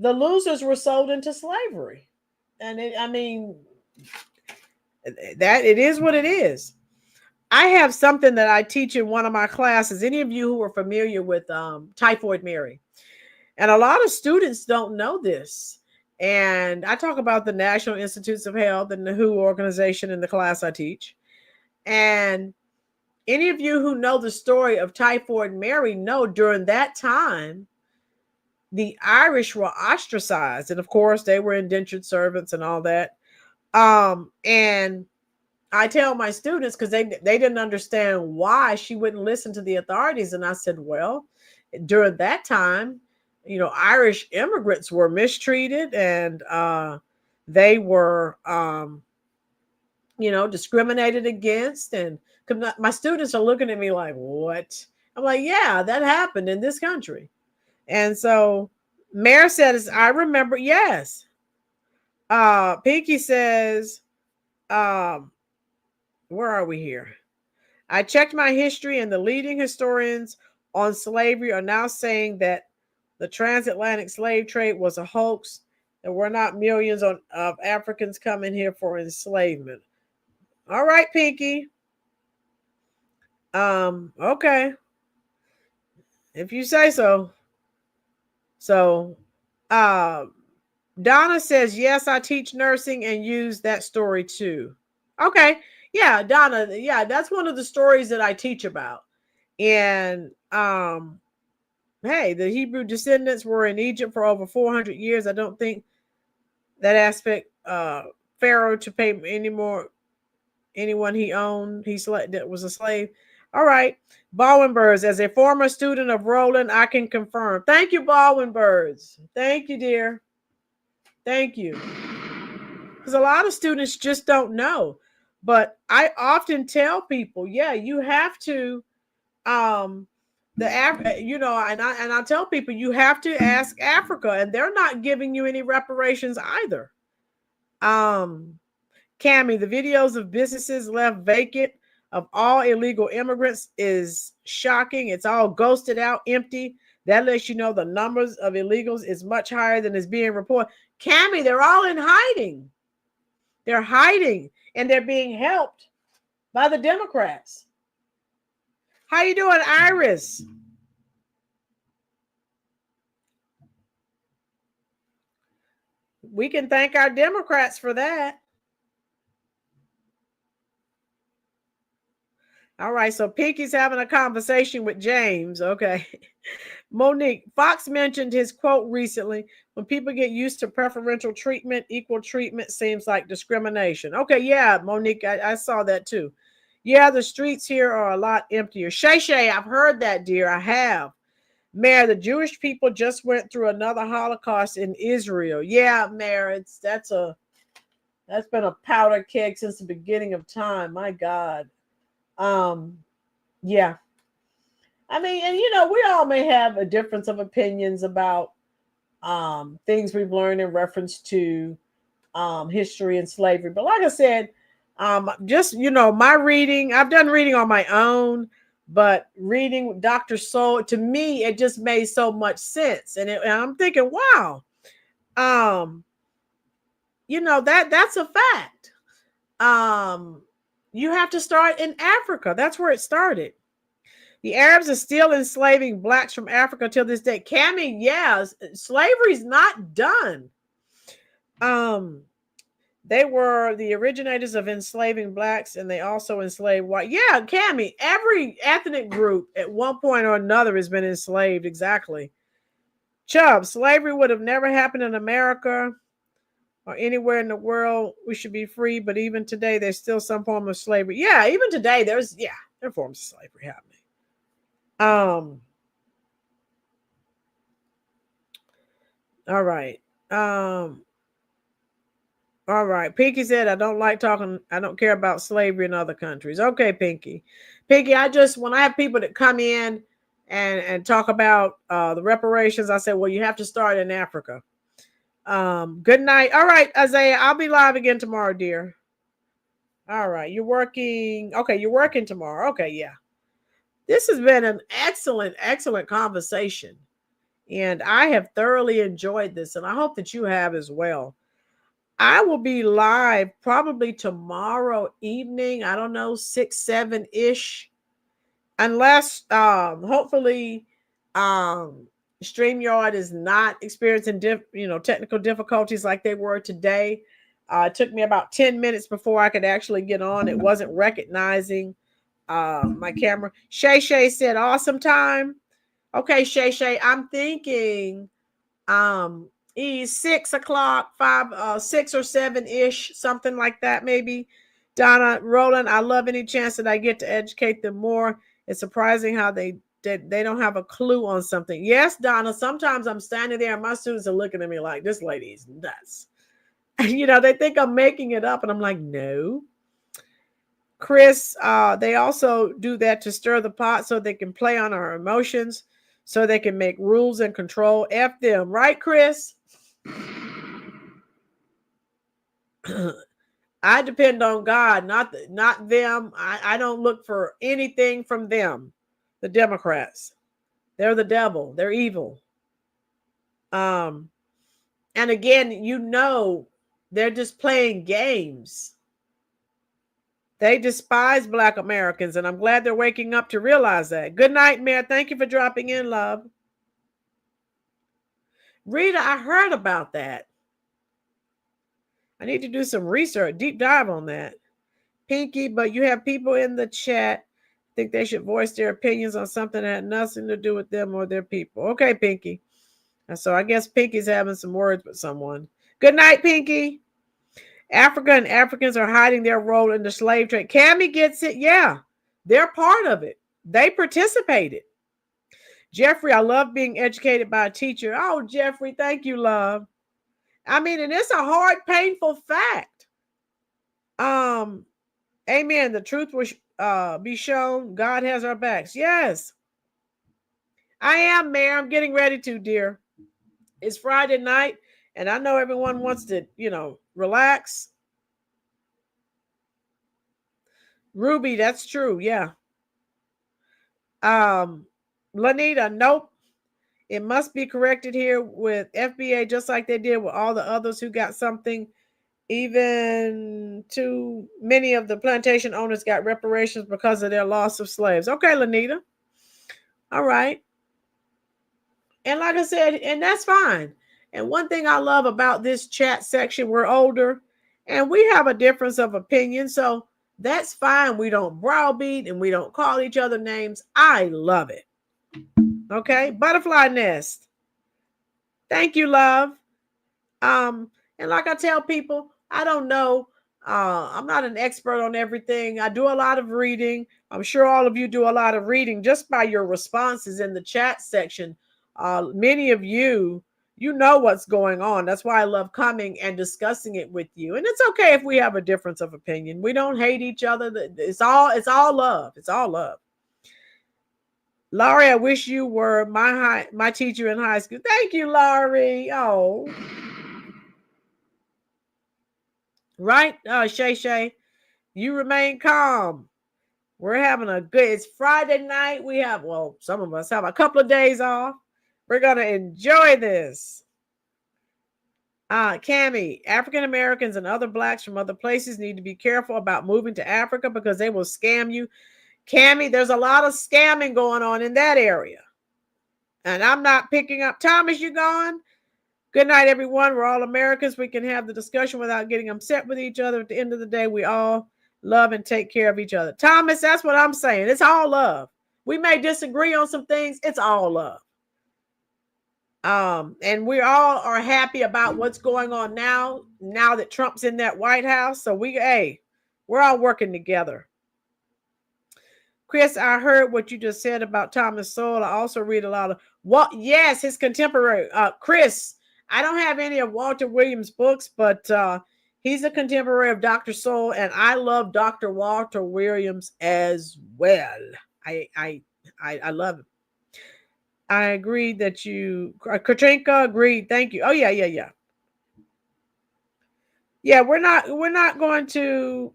losers were sold into slavery. And it is what it is. I have something that I teach in one of my classes. Any of you who are familiar with Typhoid Mary, and a lot of students don't know this. And I talk about the National Institutes of Health and the WHO organization in the class I teach. And any of you who know the story of Typhoid Mary know during that time, the Irish were ostracized. And of course, they were indentured servants and all that. And I tell my students, because they didn't understand why she wouldn't listen to the authorities. And I said, well, during that time, you know, Irish immigrants were mistreated, and they were, you know, discriminated against. And my students are looking at me like, what? I'm like, yeah, that happened in this country. And so Mayor says, I remember, yes. Pinky says, where are we here? I checked my history, and the leading historians on slavery are now saying that the transatlantic slave trade was a hoax. There were not millions of Africans coming here for enslavement. All right, Pinky. Okay. If you say so. So, Donna says, yes, I teach nursing and use that story too. Okay. Yeah, Donna. Yeah, that's one of the stories that I teach about. And, hey, the Hebrew descendants were in Egypt for over 400 years. I don't think that aspect, Pharaoh to pay anyone he owned, that was a slave. All right. Baldwin Birds, as a former student of Rolynn, I can confirm. Thank you, Baldwin Birds. Thank you, dear. Thank you. Because a lot of students just don't know. But I often tell people, yeah, you have to, and I tell people you have to ask Africa, and they're not giving you any reparations either. Cammy, the videos of businesses left vacant of all illegal immigrants is shocking. It's all ghosted out, empty. That lets you know the numbers of illegals is much higher than is being reported. Cammy, they're all in hiding. They're hiding, and they're being helped by the Democrats. How you doing, Iris? We can thank our Democrats for that. All right, so Pinky's having a conversation with James. Okay. Monique, Fox mentioned his quote recently, when people get used to preferential treatment, equal treatment seems like discrimination. Okay, yeah, Monique, I saw that too. Yeah, the streets here are a lot emptier. Shay, I've heard that, dear. I have. Mayor, the Jewish people just went through another Holocaust in Israel. Yeah, Mayor, that's been a powder keg since the beginning of time. My God. Yeah. I mean, and we all may have a difference of opinions about things we've learned in reference to history and slavery. But like I said, just my reading, I've done reading on my own, but reading Dr. Soul, to me, it just made so much sense. And I'm thinking, wow, that's a fact. You have to start in Africa. That's where it started. The Arabs are still enslaving blacks from Africa till this day. Cammy, yeah, slavery's not done. They were the originators of enslaving blacks, and they also enslaved white. Yeah, Cammy, every ethnic group at one point or another has been enslaved. Exactly. Chubb, slavery would have never happened in America or anywhere in the world. We should be free, but even today, there's still some form of slavery. Yeah, even today, there are forms of slavery happening. All right. All right. Pinky said, I don't care about slavery in other countries. Okay, Pinky. Pinky, when I have people that come in and talk about the reparations, I say, well, you have to start in Africa. Good night. All right, Isaiah, I'll be live again tomorrow, dear. All right. You're working. Okay, you're working tomorrow. Okay, yeah. This has been an excellent, excellent conversation. And I have thoroughly enjoyed this, and I hope that you have as well. I will be live probably tomorrow evening. I don't know, 6, 7-ish. Unless hopefully StreamYard is not experiencing technical difficulties like they were today. It took me about 10 minutes before I could actually get on. It wasn't recognizing my camera. Shay said, awesome time. Okay, Shay, I'm thinking 6 o'clock, 6 or 7-ish, something like that, maybe. Donna, Rolynn, I love any chance that I get to educate them more. It's surprising how they don't have a clue on something. Yes, Donna, sometimes I'm standing there and my students are looking at me like, this lady is nuts. They think I'm making it up, and I'm like, no. Chris, they also do that to stir the pot so they can play on our emotions, so they can make rules and control. F them. Right, Chris? I depend on God, not them. I don't look for anything from them. The Democrats. They're the devil. They're evil. And again, they're just playing games. They despise Black Americans, and I'm glad they're waking up to realize that. Good night, Mayor. Thank you for dropping in, love. Rita, I heard about that. I need to do some research, deep dive on that. Pinky, but you have people in the chat think they should voice their opinions on something that had nothing to do with them or their people. Okay, Pinky. So I guess Pinky's having some words with someone. Good night, Pinky. Africa and Africans are hiding their role in the slave trade. Cammy gets it. Yeah. They're part of it. They participated. Jeffrey, I love being educated by a teacher. Oh, Jeffrey, thank you, love. I mean, and it's a hard, painful fact. Amen. The truth will be shown. God has our backs. Yes. I am, Mayor. I'm getting ready to, dear. It's Friday night, and I know everyone wants to, relax. Ruby, that's true. Yeah. Lanita, nope. It must be corrected here with FBA, just like they did with all the others who got something. Even too many of the plantation owners got reparations because of their loss of slaves. Okay, Lanita. All right. And like I said, and that's fine. And one thing I love about this chat section, we're older and we have a difference of opinion. So that's fine. We don't browbeat and we don't call each other names. I love it. Okay. Butterfly nest. Thank you, love. And like I tell people, I don't know. I'm not an expert on everything. I do a lot of reading. I'm sure all of you do a lot of reading just by your responses in the chat section. Many of you, know what's going on. That's why I love coming and discussing it with you. And it's okay if we have a difference of opinion. We don't hate each other. It's all love. It's all love. Laurie, I wish you were my teacher in high school. Thank you, Laurie. Oh. Right, Shay, you remain calm. We're having it's Friday night. We have, some of us have a couple of days off. We're going to enjoy this. Cammie, African Americans and other blacks from other places need to be careful about moving to Africa because they will scam you. Cammie, there's a lot of scamming going on in that area. And I'm not picking up. Thomas, you gone? Good night, everyone. We're all Americans. We can have the discussion without getting upset with each other. At the end of the day, we all love and take care of each other. Thomas, that's what I'm saying. It's all love. We may disagree on some things. It's all love. And we all are happy about what's going on now that Trump's in that White House. So we're all working together. Chris, I heard what you just said about Thomas Sowell. I also read a lot of yes, his contemporary. Chris, I don't have any of Walter Williams' books, but he's a contemporary of Dr. Sowell, and I love Dr. Walter Williams as well. I love him. I agree that Katrinka agreed. Thank you. Oh yeah. Yeah, we're not going to.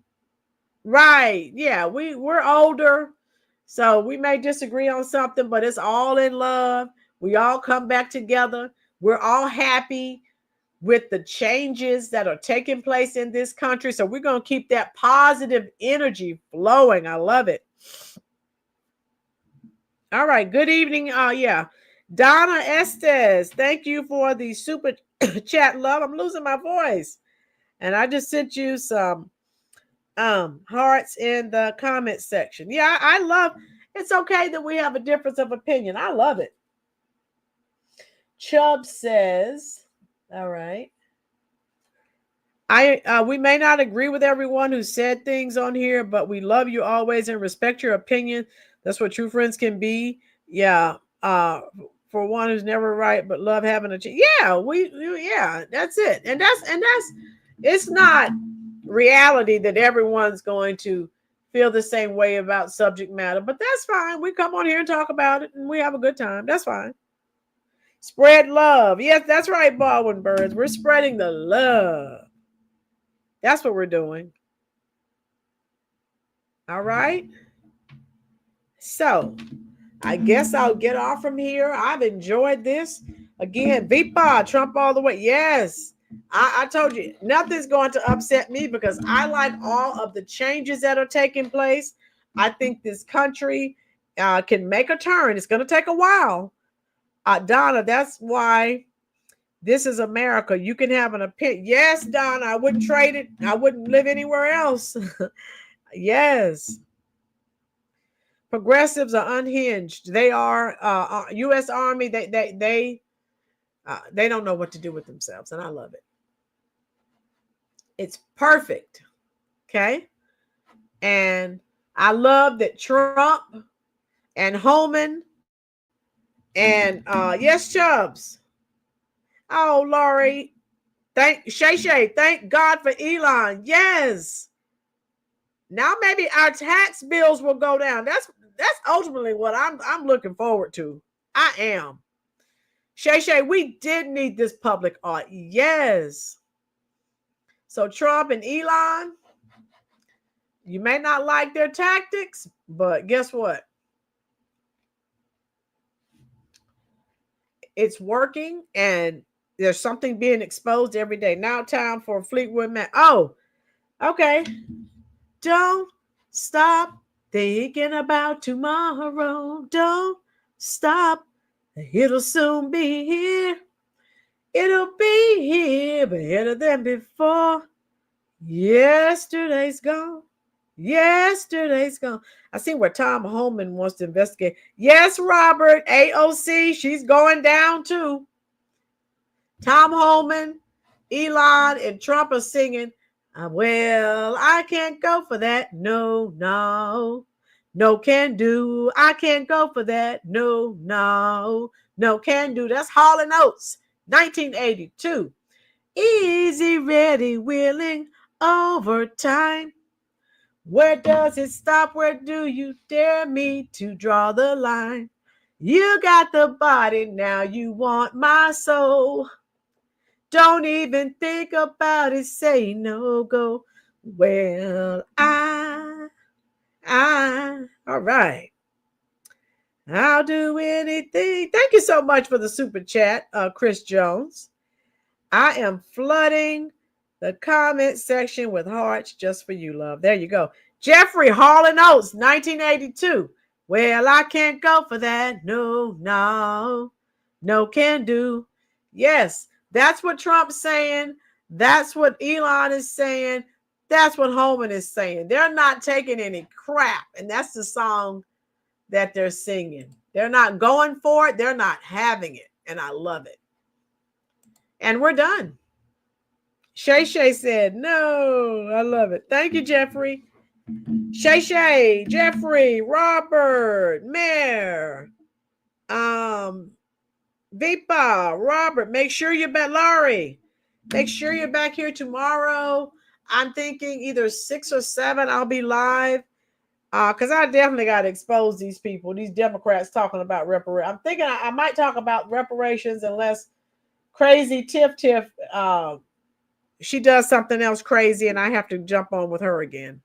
Right. Yeah, we're older, so we may disagree on something, but it's all in love. We all come back together. We're all happy with the changes that are taking place in this country. So we're going to keep that positive energy flowing. I love it. All right. Good evening. Donna Estes, thank you for the super chat, love. I'm losing my voice. And I just sent you some hearts in the comment section. Yeah, I love it's okay that we have a difference of opinion. I love it. Chubb says, all right. We may not agree with everyone who said things on here, but we love you always and respect your opinion. That's what true friends can be. Yeah. For one who's never right, but love having a chance. Yeah, that's it. And that's it's not reality that everyone's going to feel the same way about subject matter, but that's fine. We come on here and talk about it and we have a good time. That's fine. Spread love. Yes, that's right, Baldwin Birds. We're spreading the love. That's what we're doing. All right. So I guess I'll get off from here. I've enjoyed this. Again, VPA, Trump all the way. Yes. I told you, nothing's going to upset me because I like all of the changes that are taking place. I think this country can make a turn. It's going to take a while. Donna, that's why this is America. You can have an opinion. Yes, Donna, I wouldn't trade it. I wouldn't live anywhere else. Yes. Progressives are unhinged. They are U.S. Army. They don't know what to do with themselves, and I love it. It's perfect. Okay. And I love that Trump and Holman and yes, Chubbs. Oh, Lori, thank Shay. Thank God for Elon. Yes. Now maybe our tax bills will go down. That's ultimately what I'm looking forward to. I am. Shay, we did need this public art. Yes. So Trump and Elon, you may not like their tactics, but guess what? It's working, and there's something being exposed every day. Now time for Fleetwood Mac. Oh, okay. Don't stop thinking about tomorrow. Don't stop. It'll soon be here. It'll be here better than before. Yesterday's gone. Yesterday's gone. I see where Tom Holman wants to investigate. Yes, Robert, AOC, she's going down too. Tom Holman, Elon, and Trump are singing, well, I can't go for that. No can do. I can't go for that. No can do. That's Hall & Oates, 1982. Easy, ready, willing, overtime. Where does it stop? Where do you dare me to draw the line? You got the body, now you want my soul. Don't even think about it, say no, go. Well, all right. I'll do anything. Thank you so much for the super chat, Chris Jones. I am flooding the comment section with hearts just for you, love. There you go. Jeffrey, Hall & Oates, 1982. Well, I can't go for that. No can do. Yes, that's what Trump's saying. That's what Elon is saying. That's what Holman is saying. They're not taking any crap. And that's the song that they're singing. They're not going for it. They're not having it. And I love it. And we're done. Shay said, no, I love it. Thank you, Jeffrey. Shay, Jeffrey, Robert, Mayor, Vipa, Robert, make sure you're back. Laurie, make sure you're back here tomorrow. I'm thinking either 6 or 7, I'll be live. Because I definitely got to expose these people, these Democrats talking about reparations. I'm thinking I might talk about reparations unless crazy Tiff, she does something else crazy and I have to jump on with her again.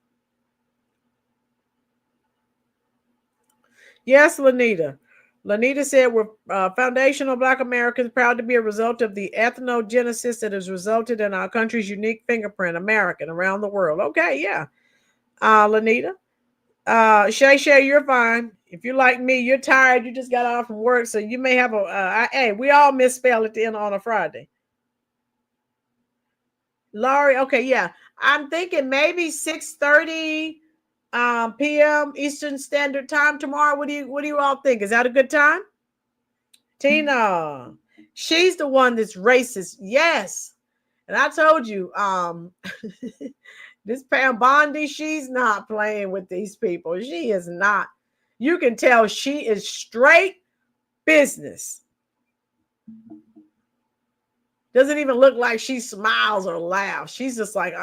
Yes, Lanita. Lanita said, we're foundational Black Americans, proud to be a result of the ethnogenesis that has resulted in our country's unique fingerprint, American, around the world. Okay, yeah. Lanita. Shay, you're fine. If you're like me, you're tired. You just got off from work, so you may have hey, we all misspell at the end on a Friday. Laurie, okay, yeah. I'm thinking maybe 6:30 p.m. Eastern Standard Time tomorrow. What do you all think? Is that a good time? Tina, she's the one that's racist. Yes. And I told you, this Pam Bondi, she's not playing with these people. She is not. You can tell she is straight business. Doesn't even look like she smiles or laughs. She's just like,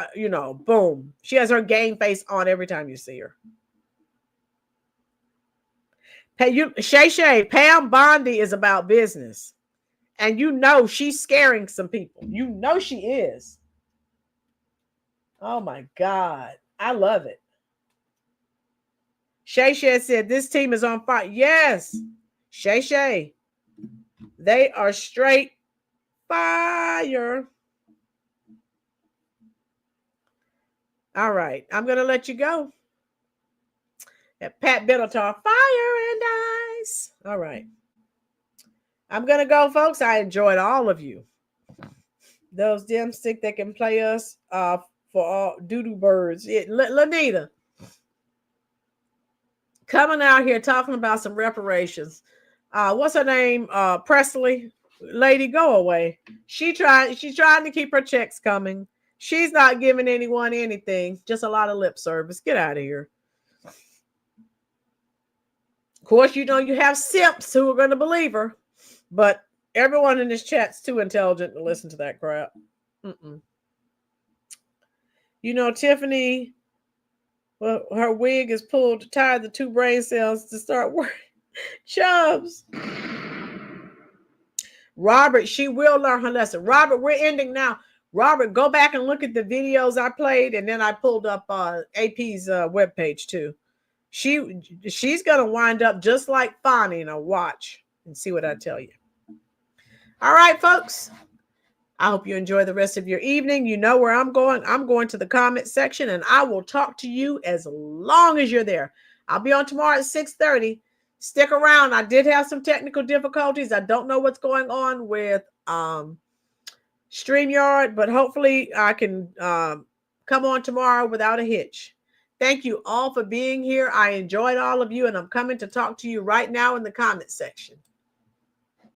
boom. She has her game face on every time you see her. Shay, Pam Bondi is about business. And she's scaring some people. She is. Oh my God. I love it. Shay said, this team is on fire. Yes. Shay. They are straight fire. All right. I'm going to let you go. At Pat Benatar, fire and ice. All right. I'm going to go, folks. I enjoyed all of you. Those dipstick that can play us for all doo-doo birds. Yeah, Lanita. Coming out here talking about some reparations. What's her name? Presley. Lady, go away. She's trying to keep her checks coming. She's not giving anyone anything. Just a lot of lip service. Get out of here. course, you know, you have simps who are going to believe her, but everyone in this chat's too intelligent to listen to that crap. You know, Tiffany, well, her wig is pulled to tie the two brain cells to start working. Chubbs. Robert, she will learn her lesson. Robert, we're ending now. Robert, go back and look at the videos I played, and then I pulled up AP's webpage too. She's gonna wind up just like Fonnie. Now watch and see what I tell you. All right, folks. I hope you enjoy the rest of your evening. You know where I'm going. I'm going to the comment section, and I will talk to you as long as you're there. I'll be on tomorrow at 6:30. Stick around. I did have some technical difficulties. I don't know what's going on with StreamYard, but hopefully I can come on tomorrow without a hitch. Thank you all for being here. I enjoyed all of you, and I'm coming to talk to you right now in the comment section.